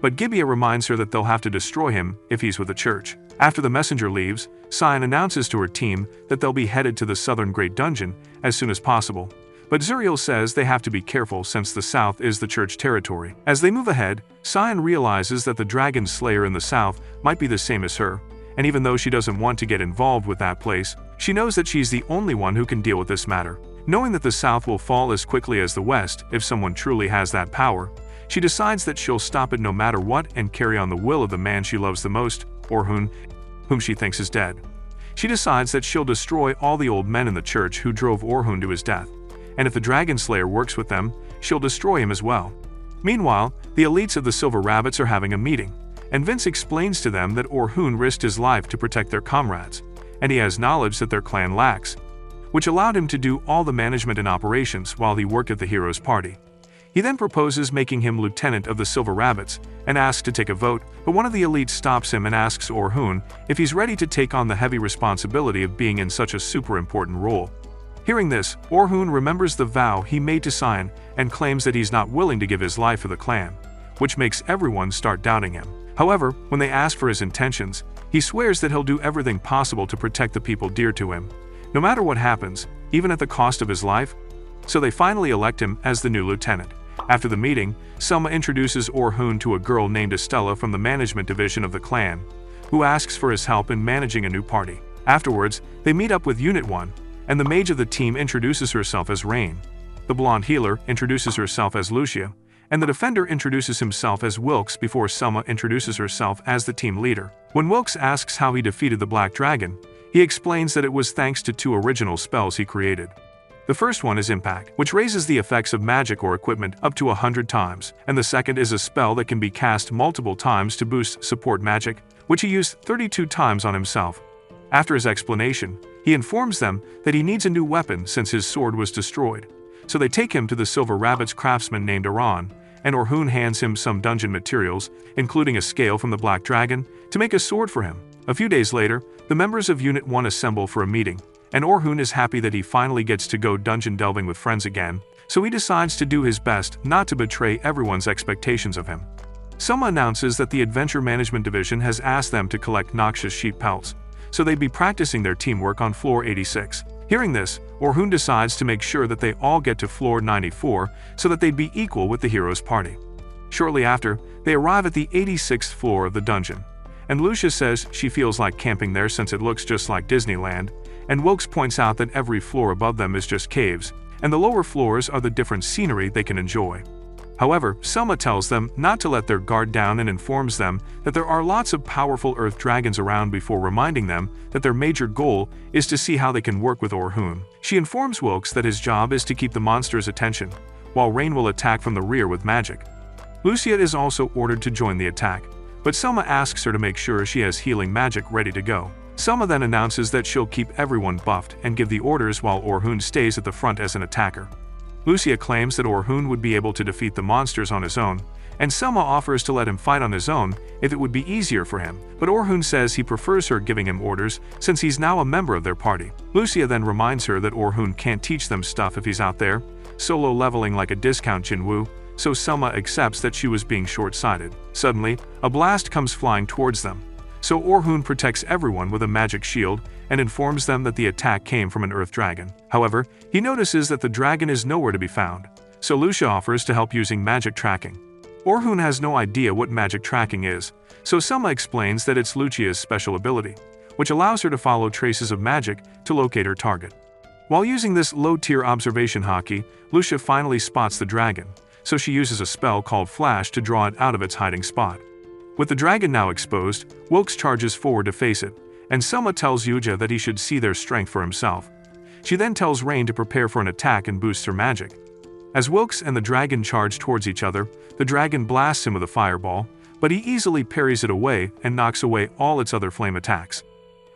But Gibeah reminds her that they'll have to destroy him if he's with the church. After the messenger leaves, Cyan announces to her team that they'll be headed to the southern Great Dungeon as soon as possible. But Zuriel says they have to be careful since the south is the church territory. As they move ahead, Cyan realizes that the Dragon Slayer in the south might be the same as her, and even though she doesn't want to get involved with that place, she knows that she's the only one who can deal with this matter. Knowing that the south will fall as quickly as the west if someone truly has that power, she decides that she'll stop it no matter what and carry on the will of the man she loves the most, Orhun, whom she thinks is dead. She decides that she'll destroy all the old men in the church who drove Orhun to his death, and if the Dragon Slayer works with them, she'll destroy him as well. Meanwhile, the elites of the Silver Rabbits are having a meeting, and Vince explains to them that Orhun risked his life to protect their comrades, and he has knowledge that their clan lacks, which allowed him to do all the management and operations while he worked at the hero's party. He then proposes making him lieutenant of the Silver Rabbits and asks to take a vote, but one of the elites stops him and asks Orhun if he's ready to take on the heavy responsibility of being in such a super important role. Hearing this, Orhun remembers the vow he made to Sion and claims that he's not willing to give his life for the clan, which makes everyone start doubting him. However, when they ask for his intentions, he swears that he'll do everything possible to protect the people dear to him, no matter what happens, even at the cost of his life. So they finally elect him as the new lieutenant. After the meeting, Selma introduces Orhun to a girl named Estella from the management division of the clan, who asks for his help in managing a new party. Afterwards, they meet up with Unit 1, and the mage of the team introduces herself as Rain. The blonde healer introduces herself as Lucia, and the defender introduces himself as Wilkes before Selma introduces herself as the team leader. When Wilkes asks how he defeated the Black Dragon, he explains that it was thanks to 2 original spells he created. The first one is Impact, which raises the effects of magic or equipment up to 100 times, and the second is a spell that can be cast multiple times to boost support magic, which he used 32 times on himself. After his explanation, he informs them that he needs a new weapon since his sword was destroyed. So they take him to the Silver Rabbit's craftsman named Aran, and Orhun hands him some dungeon materials, including a scale from the Black Dragon, to make a sword for him. A few days later, the members of Unit 1 assemble for a meeting, and Orhun is happy that he finally gets to go dungeon delving with friends again, so he decides to do his best not to betray everyone's expectations of him. Selma announces that the Adventure Management Division has asked them to collect noxious sheep pelts, so they'd be practicing their teamwork on floor 86. Hearing this, Orhun decides to make sure that they all get to floor 94 so that they'd be equal with the hero's party. Shortly after, they arrive at the 86th floor of the dungeon, and Lucia says she feels like camping there since it looks just like Disneyland, and Wilkes points out that every floor above them is just caves, and the lower floors are the different scenery they can enjoy. However, Selma tells them not to let their guard down and informs them that there are lots of powerful earth dragons around before reminding them that their major goal is to see how they can work with Orhun. She informs Wilkes that his job is to keep the monster's attention, while Rain will attack from the rear with magic. Lucia is also ordered to join the attack, but Selma asks her to make sure she has healing magic ready to go. Selma then announces that she'll keep everyone buffed and give the orders while Orhun stays at the front as an attacker. Lucia claims that Orhun would be able to defeat the monsters on his own, and Selma offers to let him fight on his own if it would be easier for him, but Orhun says he prefers her giving him orders since he's now a member of their party. Lucia then reminds her that Orhun can't teach them stuff if he's out there, solo leveling like a discount Jinwoo, so Selma accepts that she was being short-sighted. Suddenly, a blast comes flying towards them, so Orhun protects everyone with a magic shield and informs them that the attack came from an earth dragon. However, he notices that the dragon is nowhere to be found, so Lucia offers to help using magic tracking. Orhun has no idea what magic tracking is, so Selma explains that it's Lucia's special ability, which allows her to follow traces of magic to locate her target. While using this low-tier observation hockey, Lucia finally spots the dragon, so she uses a spell called Flash to draw it out of its hiding spot. With the dragon now exposed, Wilkes charges forward to face it, and Selma tells Yuja that he should see their strength for himself. She then tells Rain to prepare for an attack and boosts her magic. As Wilkes and the dragon charge towards each other, the dragon blasts him with a fireball, but he easily parries it away and knocks away all its other flame attacks.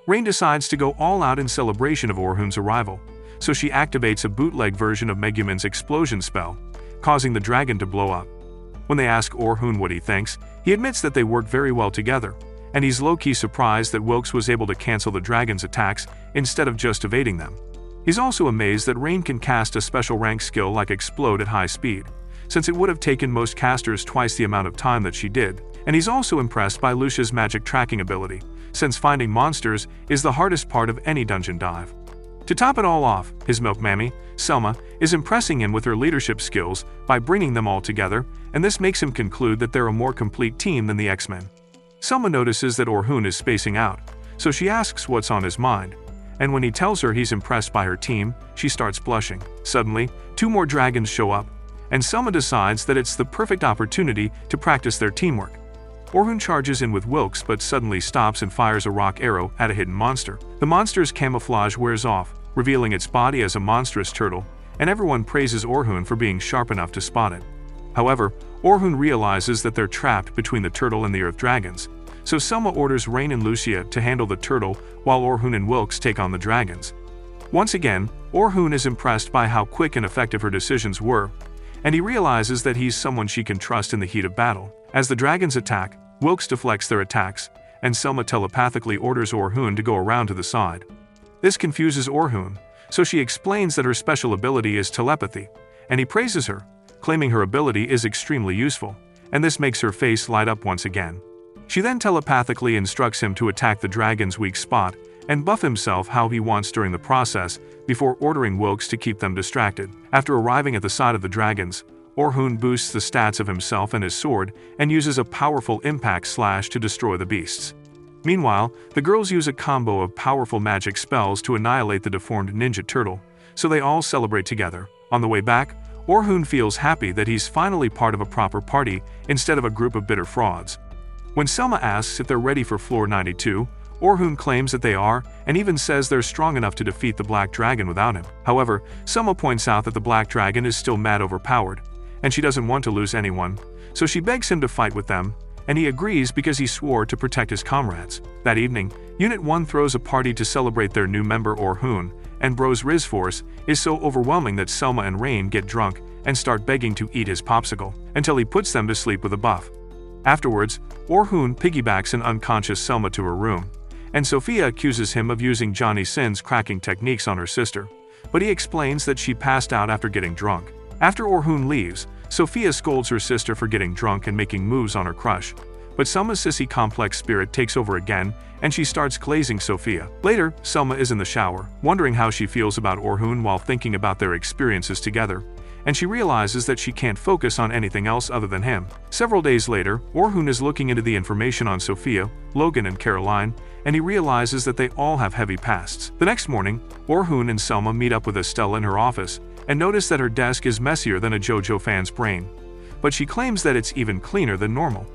Rain decides to go all out in celebration of Orhun's arrival, so she activates a bootleg version of Megumin's explosion spell, causing the dragon to blow up. When they ask Orhun what he thinks, he admits that they work very well together, and he's low-key surprised that Wilkes was able to cancel the dragon's attacks instead of just evading them. He's also amazed that Rain can cast a special rank skill like Explode at high speed, since it would have taken most casters twice the amount of time that she did, and he's also impressed by Lucia's magic tracking ability, since finding monsters is the hardest part of any dungeon dive. To top it all off, his milk mammy, Selma, is impressing him with her leadership skills by bringing them all together, and this makes him conclude that they're a more complete team than the X-Men. Selma notices that Orhun is spacing out, so she asks what's on his mind, and when he tells her he's impressed by her team, she starts blushing. Suddenly, 2 more dragons show up, and Selma decides that it's the perfect opportunity to practice their teamwork. Orhun charges in with Wilkes but suddenly stops and fires a rock arrow at a hidden monster. The monster's camouflage wears off, revealing its body as a monstrous turtle, and everyone praises Orhun for being sharp enough to spot it. However, Orhun realizes that they're trapped between the turtle and the earth dragons, so Selma orders Rain and Lucia to handle the turtle while Orhun and Wilkes take on the dragons. Once again, Orhun is impressed by how quick and effective her decisions were, and he realizes that he's someone she can trust in the heat of battle. As the dragons attack, Wilkes deflects their attacks, and Selma telepathically orders Orhun to go around to the side. This confuses Orhun, so she explains that her special ability is telepathy, and he praises her, claiming her ability is extremely useful, and this makes her face light up once again. She then telepathically instructs him to attack the dragon's weak spot and buff himself how he wants during the process, before ordering Wilkes to keep them distracted. After arriving at the side of the dragons, Orhun boosts the stats of himself and his sword and uses a powerful impact slash to destroy the beasts. Meanwhile, the girls use a combo of powerful magic spells to annihilate the deformed ninja turtle, so they all celebrate together. On the way back, Orhun feels happy that he's finally part of a proper party instead of a group of bitter frauds. When Selma asks if they're ready for floor 92, Orhun claims that they are, and even says they're strong enough to defeat the Black Dragon without him. However, Selma points out that the Black Dragon is still mad overpowered, and she doesn't want to lose anyone, so she begs him to fight with them, and he agrees because he swore to protect his comrades. That evening, Unit 1 throws a party to celebrate their new member Orhun, and Bro's Riz force is so overwhelming that Selma and Rain get drunk and start begging to eat his popsicle, until he puts them to sleep with a buff. Afterwards, Orhun piggybacks an unconscious Selma to her room, and Sophia accuses him of using Johnny Sin's cracking techniques on her sister, but he explains that she passed out after getting drunk. After Orhun leaves, Sophia scolds her sister for getting drunk and making moves on her crush, but Selma's sissy complex spirit takes over again, and she starts glazing Sophia. Later, Selma is in the shower, wondering how she feels about Orhun while thinking about their experiences together, and she realizes that she can't focus on anything else other than him. Several days later, Orhun is looking into the information on Sophia, Logan and Caroline, and he realizes that they all have heavy pasts. The next morning, Orhun and Selma meet up with Estella in her office, and notice that her desk is messier than a JoJo fan's brain, but she claims that it's even cleaner than normal.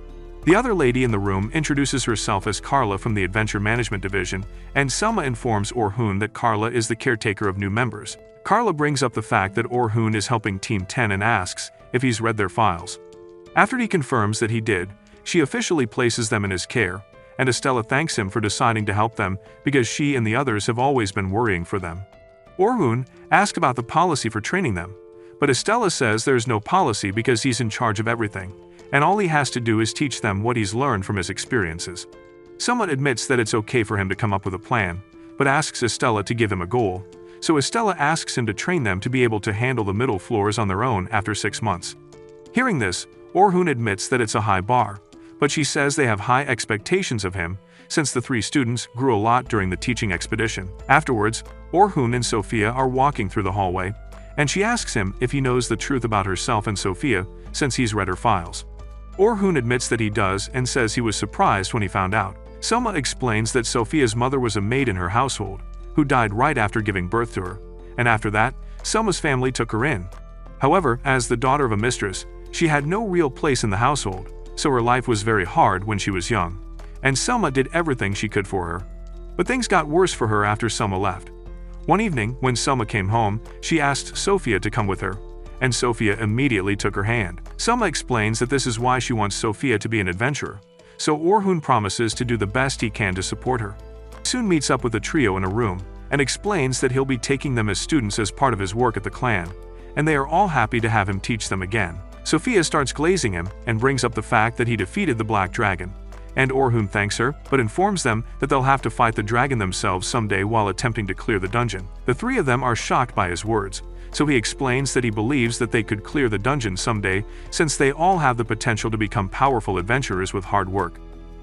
The other lady in the room introduces herself as Carla from the Adventure Management Division, and Selma informs Orhun that Carla is the caretaker of new members. Carla brings up the fact that Orhun is helping Team 10 and asks if he's read their files. After he confirms that he did, she officially places them in his care, and Estella thanks him for deciding to help them because she and the others have always been worrying for them. Orhun asks about the policy for training them, but Estella says there's no policy because he's in charge of everything, and all he has to do is teach them what he's learned from his experiences. Selma admits that it's okay for him to come up with a plan, but asks Estella to give him a goal, so Estella asks him to train them to be able to handle the middle floors on their own after 6 months. Hearing this, Orhun admits that it's a high bar, but she says they have high expectations of him, since the 3 students grew a lot during the teaching expedition. Afterwards, Orhun and Sophia are walking through the hallway, and she asks him if he knows the truth about herself and Sophia, since he's read her files. Orhun admits that he does and says he was surprised when he found out. Selma explains that Sophia's mother was a maid in her household, who died right after giving birth to her, and after that, Selma's family took her in. However, as the daughter of a mistress, she had no real place in the household, so her life was very hard when she was young, and Selma did everything she could for her. But things got worse for her after Selma left. One evening, when Selma came home, she asked Sophia to come with her, and Sophia immediately took her hand. Selma explains that this is why she wants Sophia to be an adventurer, so Orhun promises to do the best he can to support her. He soon meets up with the trio in a room, and explains that he'll be taking them as students as part of his work at the clan, and they are all happy to have him teach them again. Sophia starts glazing him and brings up the fact that he defeated the Black Dragon, and Orhun thanks her, but informs them that they'll have to fight the dragon themselves someday while attempting to clear the dungeon. The 3 of them are shocked by his words, so he explains that he believes that they could clear the dungeon someday since they all have the potential to become powerful adventurers with hard work.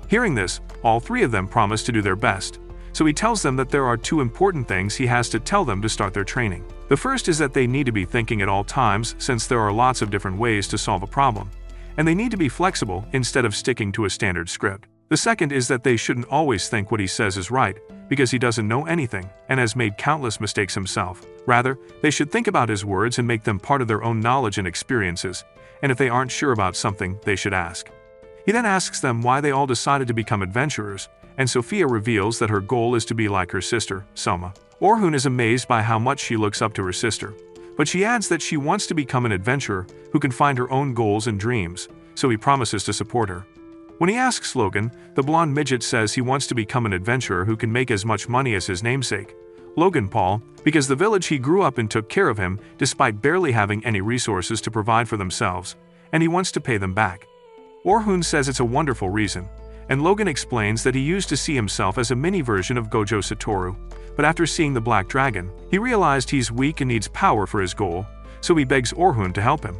Hearing this, all 3 of them promise to do their best, so he tells them that there are 2 important things he has to tell them to start their training. The first is that they need to be thinking at all times since there are lots of different ways to solve a problem, and they need to be flexible instead of sticking to a standard script. The second is that they shouldn't always think what he says is right, because he doesn't know anything and has made countless mistakes himself. Rather, they should think about his words and make them part of their own knowledge and experiences, and if they aren't sure about something, they should ask. He then asks them why they all decided to become adventurers, and Sophia reveals that her goal is to be like her sister, Selma. Orhun is amazed by how much she looks up to her sister, but she adds that she wants to become an adventurer who can find her own goals and dreams, so he promises to support her. When he asks Logan, the blonde midget says he wants to become an adventurer who can make as much money as his namesake. Logan Paul, because the village he grew up in took care of him despite barely having any resources to provide for themselves, and he wants to pay them back. Orhun says it's a wonderful reason, and Logan explains that he used to see himself as a mini version of Gojo Satoru, but after seeing the Black Dragon, he realized he's weak and needs power for his goal, so he begs Orhun to help him.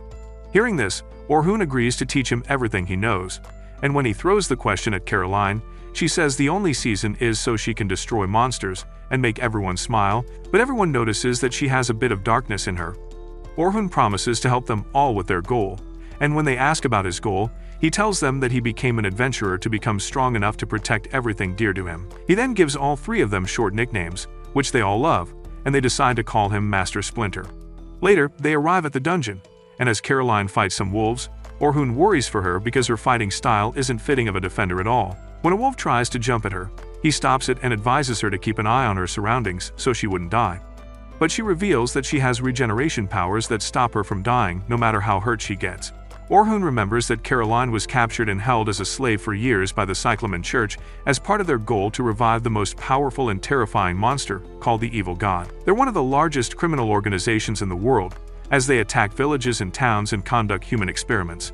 Hearing this, Orhun agrees to teach him everything he knows, and when he throws the question at Caroline, she says the only season is so she can destroy monsters and make everyone smile, but everyone notices that she has a bit of darkness in her. Orhun promises to help them all with their goal, and when they ask about his goal, he tells them that he became an adventurer to become strong enough to protect everything dear to him. He then gives all three of them short nicknames, which they all love, and they decide to call him Master Splinter. Later, they arrive at the dungeon, and as Caroline fights some wolves, Orhun worries for her because her fighting style isn't fitting of a defender at all. When a wolf tries to jump at her, he stops it and advises her to keep an eye on her surroundings so she wouldn't die. But she reveals that she has regeneration powers that stop her from dying no matter how hurt she gets. Orhun remembers that Caroline was captured and held as a slave for years by the Cyclamen Church as part of their goal to revive the most powerful and terrifying monster, called the Evil God. They're one of the largest criminal organizations in the world, as they attack villages and towns and conduct human experiments.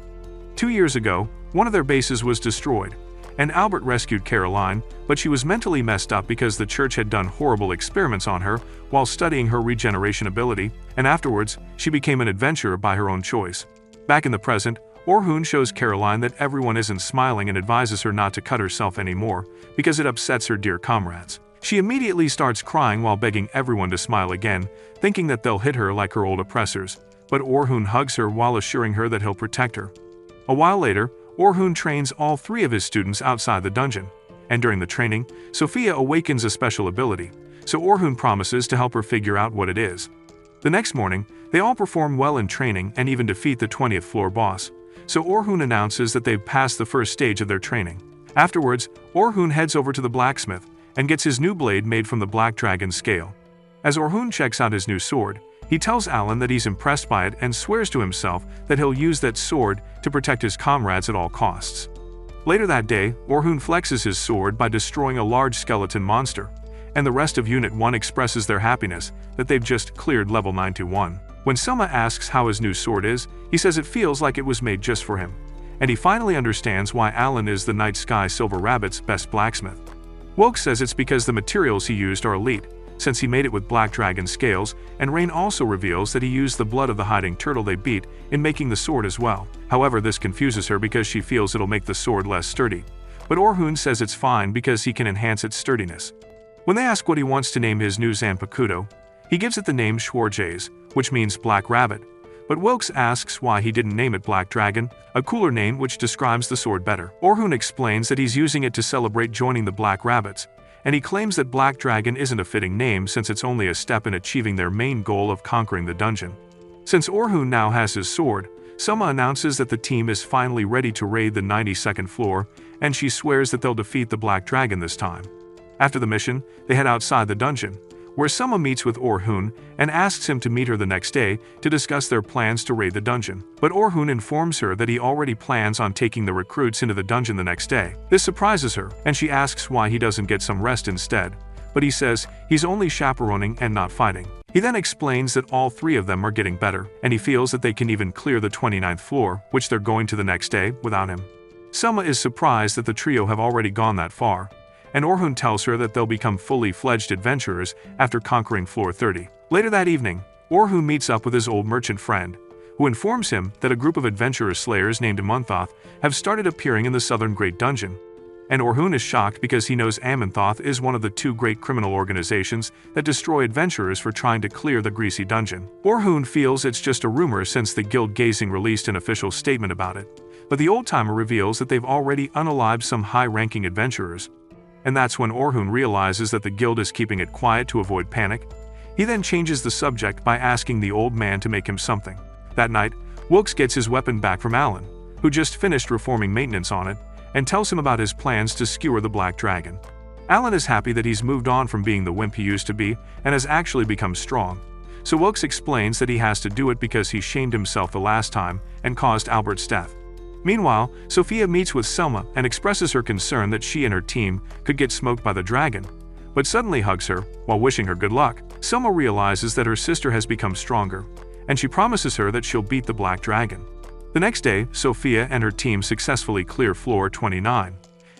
2 years ago, one of their bases was destroyed, and Albert rescued Caroline, but she was mentally messed up because the church had done horrible experiments on her while studying her regeneration ability, and afterwards, she became an adventurer by her own choice. Back in the present, Orhun shows Caroline that everyone isn't smiling and advises her not to cut herself anymore because it upsets her dear comrades. She immediately starts crying while begging everyone to smile again, thinking that they'll hit her like her old oppressors, but Orhun hugs her while assuring her that he'll protect her. A while later, Orhun trains all three of his students outside the dungeon, and during the training, Sophia awakens a special ability, so Orhun promises to help her figure out what it is. The next morning, they all perform well in training and even defeat the 20th floor boss, so Orhun announces that they've passed the first stage of their training. Afterwards, Orhun heads over to the blacksmith and gets his new blade made from the Black Dragon's scale. As Orhun checks out his new sword, he tells Alan that he's impressed by it and swears to himself that he'll use that sword to protect his comrades at all costs. Later that day, Orhun flexes his sword by destroying a large skeleton monster, and the rest of Unit 1 expresses their happiness that they've just cleared level 921. When Selma asks how his new sword is, he says it feels like it was made just for him, and he finally understands why Alan is the Night Sky Silver Rabbit's best blacksmith. Wilkes says it's because the materials he used are elite, since he made it with Black Dragon scales, and Rain also reveals that he used the blood of the hiding turtle they beat in making the sword as well. However, this confuses her because she feels it'll make the sword less sturdy, but Orhun says it's fine because he can enhance its sturdiness. When they ask what he wants to name his new Zanpakuto, he gives it the name Schwarjays, which means Black Rabbit, but Wilkes asks why he didn't name it Black Dragon, a cooler name which describes the sword better. Orhun explains that he's using it to celebrate joining the Black Rabbits, and he claims that Black Dragon isn't a fitting name since it's only a step in achieving their main goal of conquering the dungeon. Since Orhun now has his sword, Selma announces that the team is finally ready to raid the 92nd floor, and she swears that they'll defeat the Black Dragon this time. After the mission, they head outside the dungeon, where Selma meets with Orhun and asks him to meet her the next day to discuss their plans to raid the dungeon. But Orhun informs her that he already plans on taking the recruits into the dungeon the next day. This surprises her, and she asks why he doesn't get some rest instead, but he says he's only chaperoning and not fighting. He then explains that all three of them are getting better, and he feels that they can even clear the 29th floor, which they're going to the next day, without him. Selma is surprised that the trio have already gone that far, and Orhun tells her that they'll become fully fledged adventurers after conquering floor 30. Later that evening, Orhun meets up with his old merchant friend, who informs him that a group of adventurer slayers named Aanthoth have started appearing in the southern Great Dungeon. And Orhun is shocked because he knows Aanthoth is one of the two great criminal organizations that destroy adventurers for trying to clear the greasy dungeon. Orhun feels it's just a rumor since the Guild Gazing released an official statement about it, but the old-timer reveals that they've already unalived some high-ranking adventurers. And that's when Orhun realizes that the guild is keeping it quiet to avoid panic. He then changes the subject by asking the old man to make him something. That night, Wilkes gets his weapon back from Alan, who just finished reforming maintenance on it, and tells him about his plans to skewer the Black Dragon. Alan is happy that he's moved on from being the wimp he used to be and has actually become strong. So Wilkes explains that he has to do it because he shamed himself the last time and caused Albert's death. Meanwhile, Sophia meets with Selma and expresses her concern that she and her team could get smoked by the dragon, but suddenly hugs her while wishing her good luck. Selma realizes that her sister has become stronger, and she promises her that she'll beat the Black Dragon. The next day, Sophia and her team successfully clear floor 29,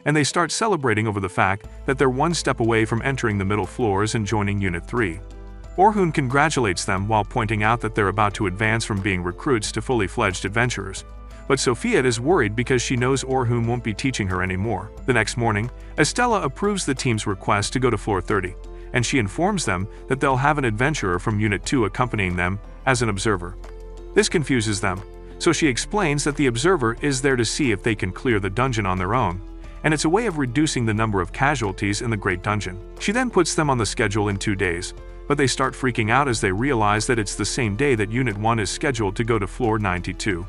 and they start celebrating over the fact that they're one step away from entering the middle floors and joining Unit 3. Orhun congratulates them while pointing out that they're about to advance from being recruits to fully fledged adventurers. But Sophia is worried because she knows Orhun won't be teaching her anymore. The next morning, Estella approves the team's request to go to floor 30, and she informs them that they'll have an adventurer from Unit 2 accompanying them as an observer. This confuses them, so she explains that the observer is there to see if they can clear the dungeon on their own, and it's a way of reducing the number of casualties in the Great Dungeon. She then puts them on the schedule in 2 days, but they start freaking out as they realize that it's the same day that Unit 1 is scheduled to go to floor 92.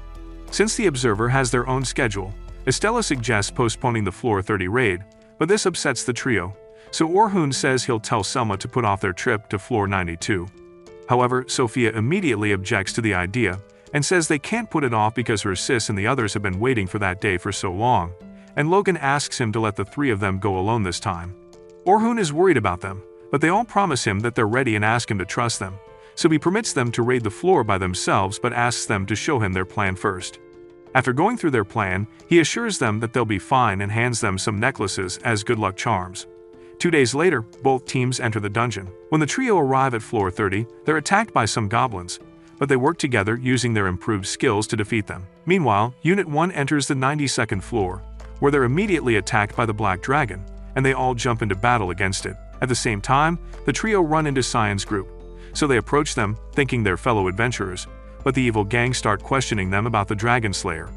Since the observer has their own schedule, Estella suggests postponing the floor 30 raid, but this upsets the trio, so Orhun says he'll tell Selma to put off their trip to floor 92. However, Sophia immediately objects to the idea and says they can't put it off because her sis and the others have been waiting for that day for so long, and Logan asks him to let the 3 of them go alone this time. Orhun is worried about them, but they all promise him that they're ready and ask him to trust them, so he permits them to raid the floor by themselves but asks them to show him their plan first. After going through their plan, he assures them that they'll be fine and hands them some necklaces as good luck charms. 2 days later, both teams enter the dungeon. When the trio arrive at floor 30, they're attacked by some goblins, but they work together using their improved skills to defeat them. Meanwhile, Unit 1 enters the 92nd floor, where they're immediately attacked by the Black Dragon, and they all jump into battle against it. At the same time, the trio run into Cyan's group, so they approach them, thinking they're fellow adventurers, but the evil gang start questioning them about the Dragon Slayer.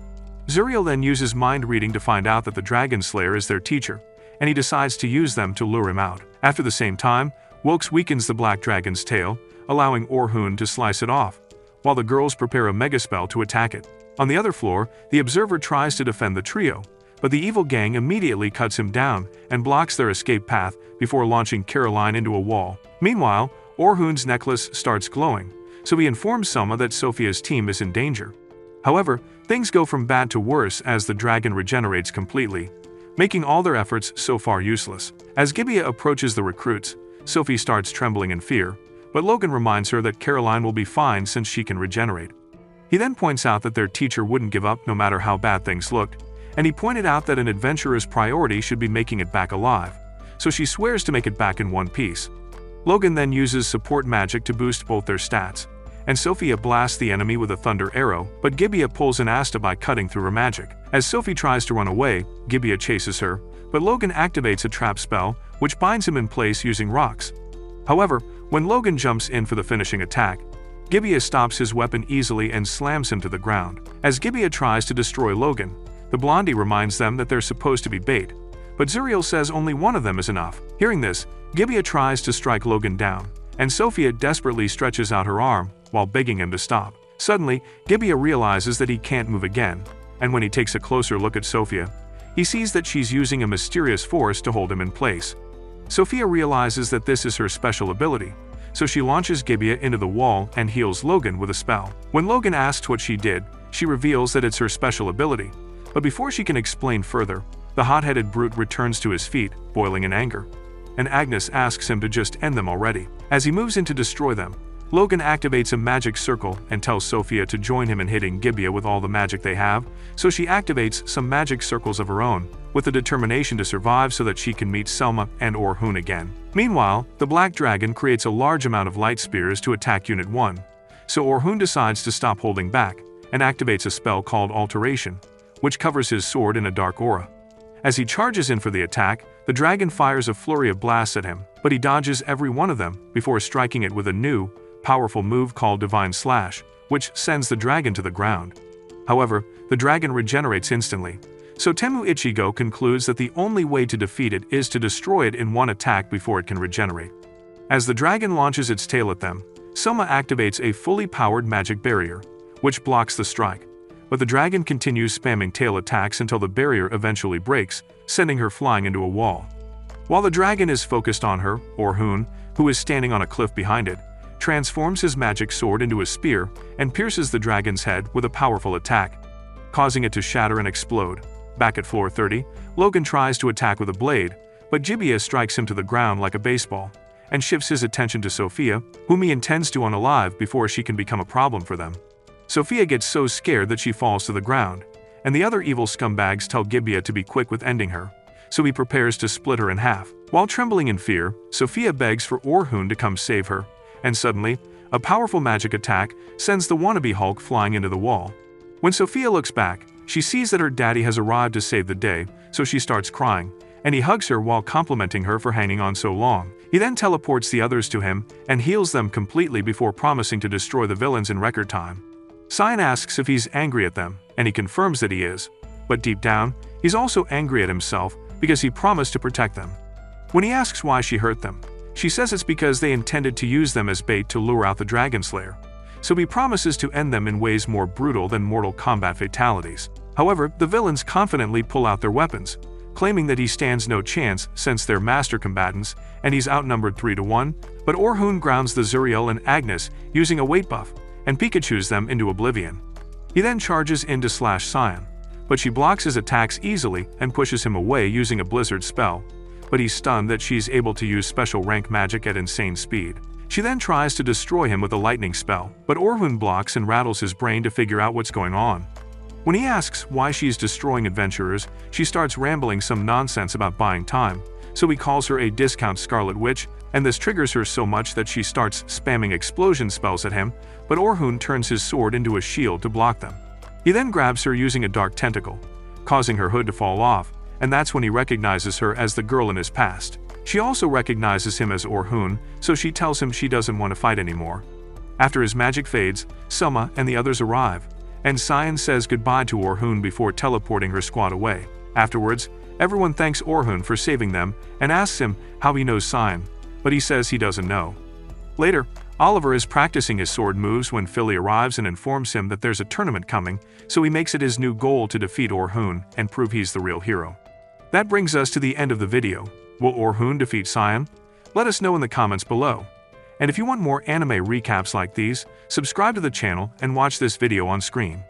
Zuriel then uses mind reading to find out that the Dragon Slayer is their teacher, and he decides to use them to lure him out. After the same time, Wilkes weakens the Black Dragon's tail, allowing Orhun to slice it off, while the girls prepare a megaspell to attack it. On the other floor, the observer tries to defend the trio, but the evil gang immediately cuts him down and blocks their escape path before launching Caroline into a wall. Meanwhile, Orhun's necklace starts glowing, so he informs Selma that Sophia's team is in danger. However, things go from bad to worse as the dragon regenerates completely, making all their efforts so far useless. As Gibeah approaches the recruits, Sophie starts trembling in fear, but Logan reminds her that Caroline will be fine since she can regenerate. He then points out that their teacher wouldn't give up no matter how bad things looked, and he pointed out that an adventurer's priority should be making it back alive, so she swears to make it back in one piece. Logan then uses support magic to boost both their stats, and Sophia blasts the enemy with a thunder arrow, but Gibeah pulls an Asta by cutting through her magic. As Sophie tries to run away, Gibeah chases her, but Logan activates a trap spell, which binds him in place using rocks. However, when Logan jumps in for the finishing attack, Gibeah stops his weapon easily and slams him to the ground. As Gibeah tries to destroy Logan, the blondie reminds them that they're supposed to be bait, but Zuriel says only one of them is enough. Hearing this, Gibeah tries to strike Logan down, and Sophia desperately stretches out her arm while begging him to stop. Suddenly, Gibeah realizes that he can't move again, and when he takes a closer look at Sophia, he sees that she's using a mysterious force to hold him in place. Sophia realizes that this is her special ability, so she launches Gibeah into the wall and heals Logan with a spell. When Logan asks what she did, she reveals that it's her special ability, but before she can explain further, the hot-headed brute returns to his feet, boiling in anger, and Agnes asks him to just end them already. As he moves in to destroy them, Logan activates a magic circle and tells Sophia to join him in hitting Gibeah with all the magic they have, so she activates some magic circles of her own, with the determination to survive so that she can meet Selma and Orhun again. Meanwhile, the Black Dragon creates a large amount of light spears to attack Unit 1, so Orhun decides to stop holding back, and activates a spell called Alteration, which covers his sword in a dark aura. As he charges in for the attack, the dragon fires a flurry of blasts at him, but he dodges every one of them before striking it with a new, powerful move called Divine Slash, which sends the dragon to the ground. However, the dragon regenerates instantly, so Temu Ichigo concludes that the only way to defeat it is to destroy it in one attack before it can regenerate. As the dragon launches its tail at them, Selma activates a fully powered magic barrier, which blocks the strike, but the dragon continues spamming tail attacks until the barrier eventually breaks, sending her flying into a wall. While the dragon is focused on her, Orhun, who is standing on a cliff behind it, transforms his magic sword into a spear and pierces the dragon's head with a powerful attack, causing it to shatter and explode. Back at floor 30, Logan tries to attack with a blade, but Gibeah strikes him to the ground like a baseball, and shifts his attention to Sophia, whom he intends to unalive before she can become a problem for them. Sophia gets so scared that she falls to the ground, and the other evil scumbags tell Gibeah to be quick with ending her, so he prepares to split her in half. While trembling in fear, Sophia begs for Orhun to come save her, and suddenly, a powerful magic attack sends the wannabe Hulk flying into the wall. When Sophia looks back, she sees that her daddy has arrived to save the day, so she starts crying, and he hugs her while complimenting her for hanging on so long. He then teleports the others to him and heals them completely before promising to destroy the villains in record time. Cyan asks if he's angry at them, and he confirms that he is, but deep down, he's also angry at himself because he promised to protect them. When he asks why she hurt them, she says it's because they intended to use them as bait to lure out the Dragon Slayer, so he promises to end them in ways more brutal than Mortal Kombat fatalities. However, the villains confidently pull out their weapons, claiming that he stands no chance since they're master combatants and he's outnumbered 3-1, but Orhun grounds the Zuriel and Agnes using a weight buff, and Pikachus them into oblivion. He then charges in to slash Cyan, but she blocks his attacks easily and pushes him away using a blizzard spell, but he's stunned that she's able to use special rank magic at insane speed. She then tries to destroy him with a lightning spell, but Orhun blocks and rattles his brain to figure out what's going on. When he asks why she's destroying adventurers, she starts rambling some nonsense about buying time, so he calls her a discount Scarlet Witch, and this triggers her so much that she starts spamming explosion spells at him, but Orhun turns his sword into a shield to block them. He then grabs her using a dark tentacle, causing her hood to fall off, and that's when he recognizes her as the girl in his past. She also recognizes him as Orhun, so she tells him she doesn't want to fight anymore. After his magic fades, Selma and the others arrive, and Cyan says goodbye to Orhun before teleporting her squad away. Afterwards, everyone thanks Orhun for saving them and asks him how he knows Cyan, but he says he doesn't know. Later, Oliver is practicing his sword moves when Philly arrives and informs him that there's a tournament coming, so he makes it his new goal to defeat Orhun and prove he's the real hero. That brings us to the end of the video. Will Orhun defeat Cyan? Let us know in the comments below. And if you want more anime recaps like these, subscribe to the channel and watch this video on screen.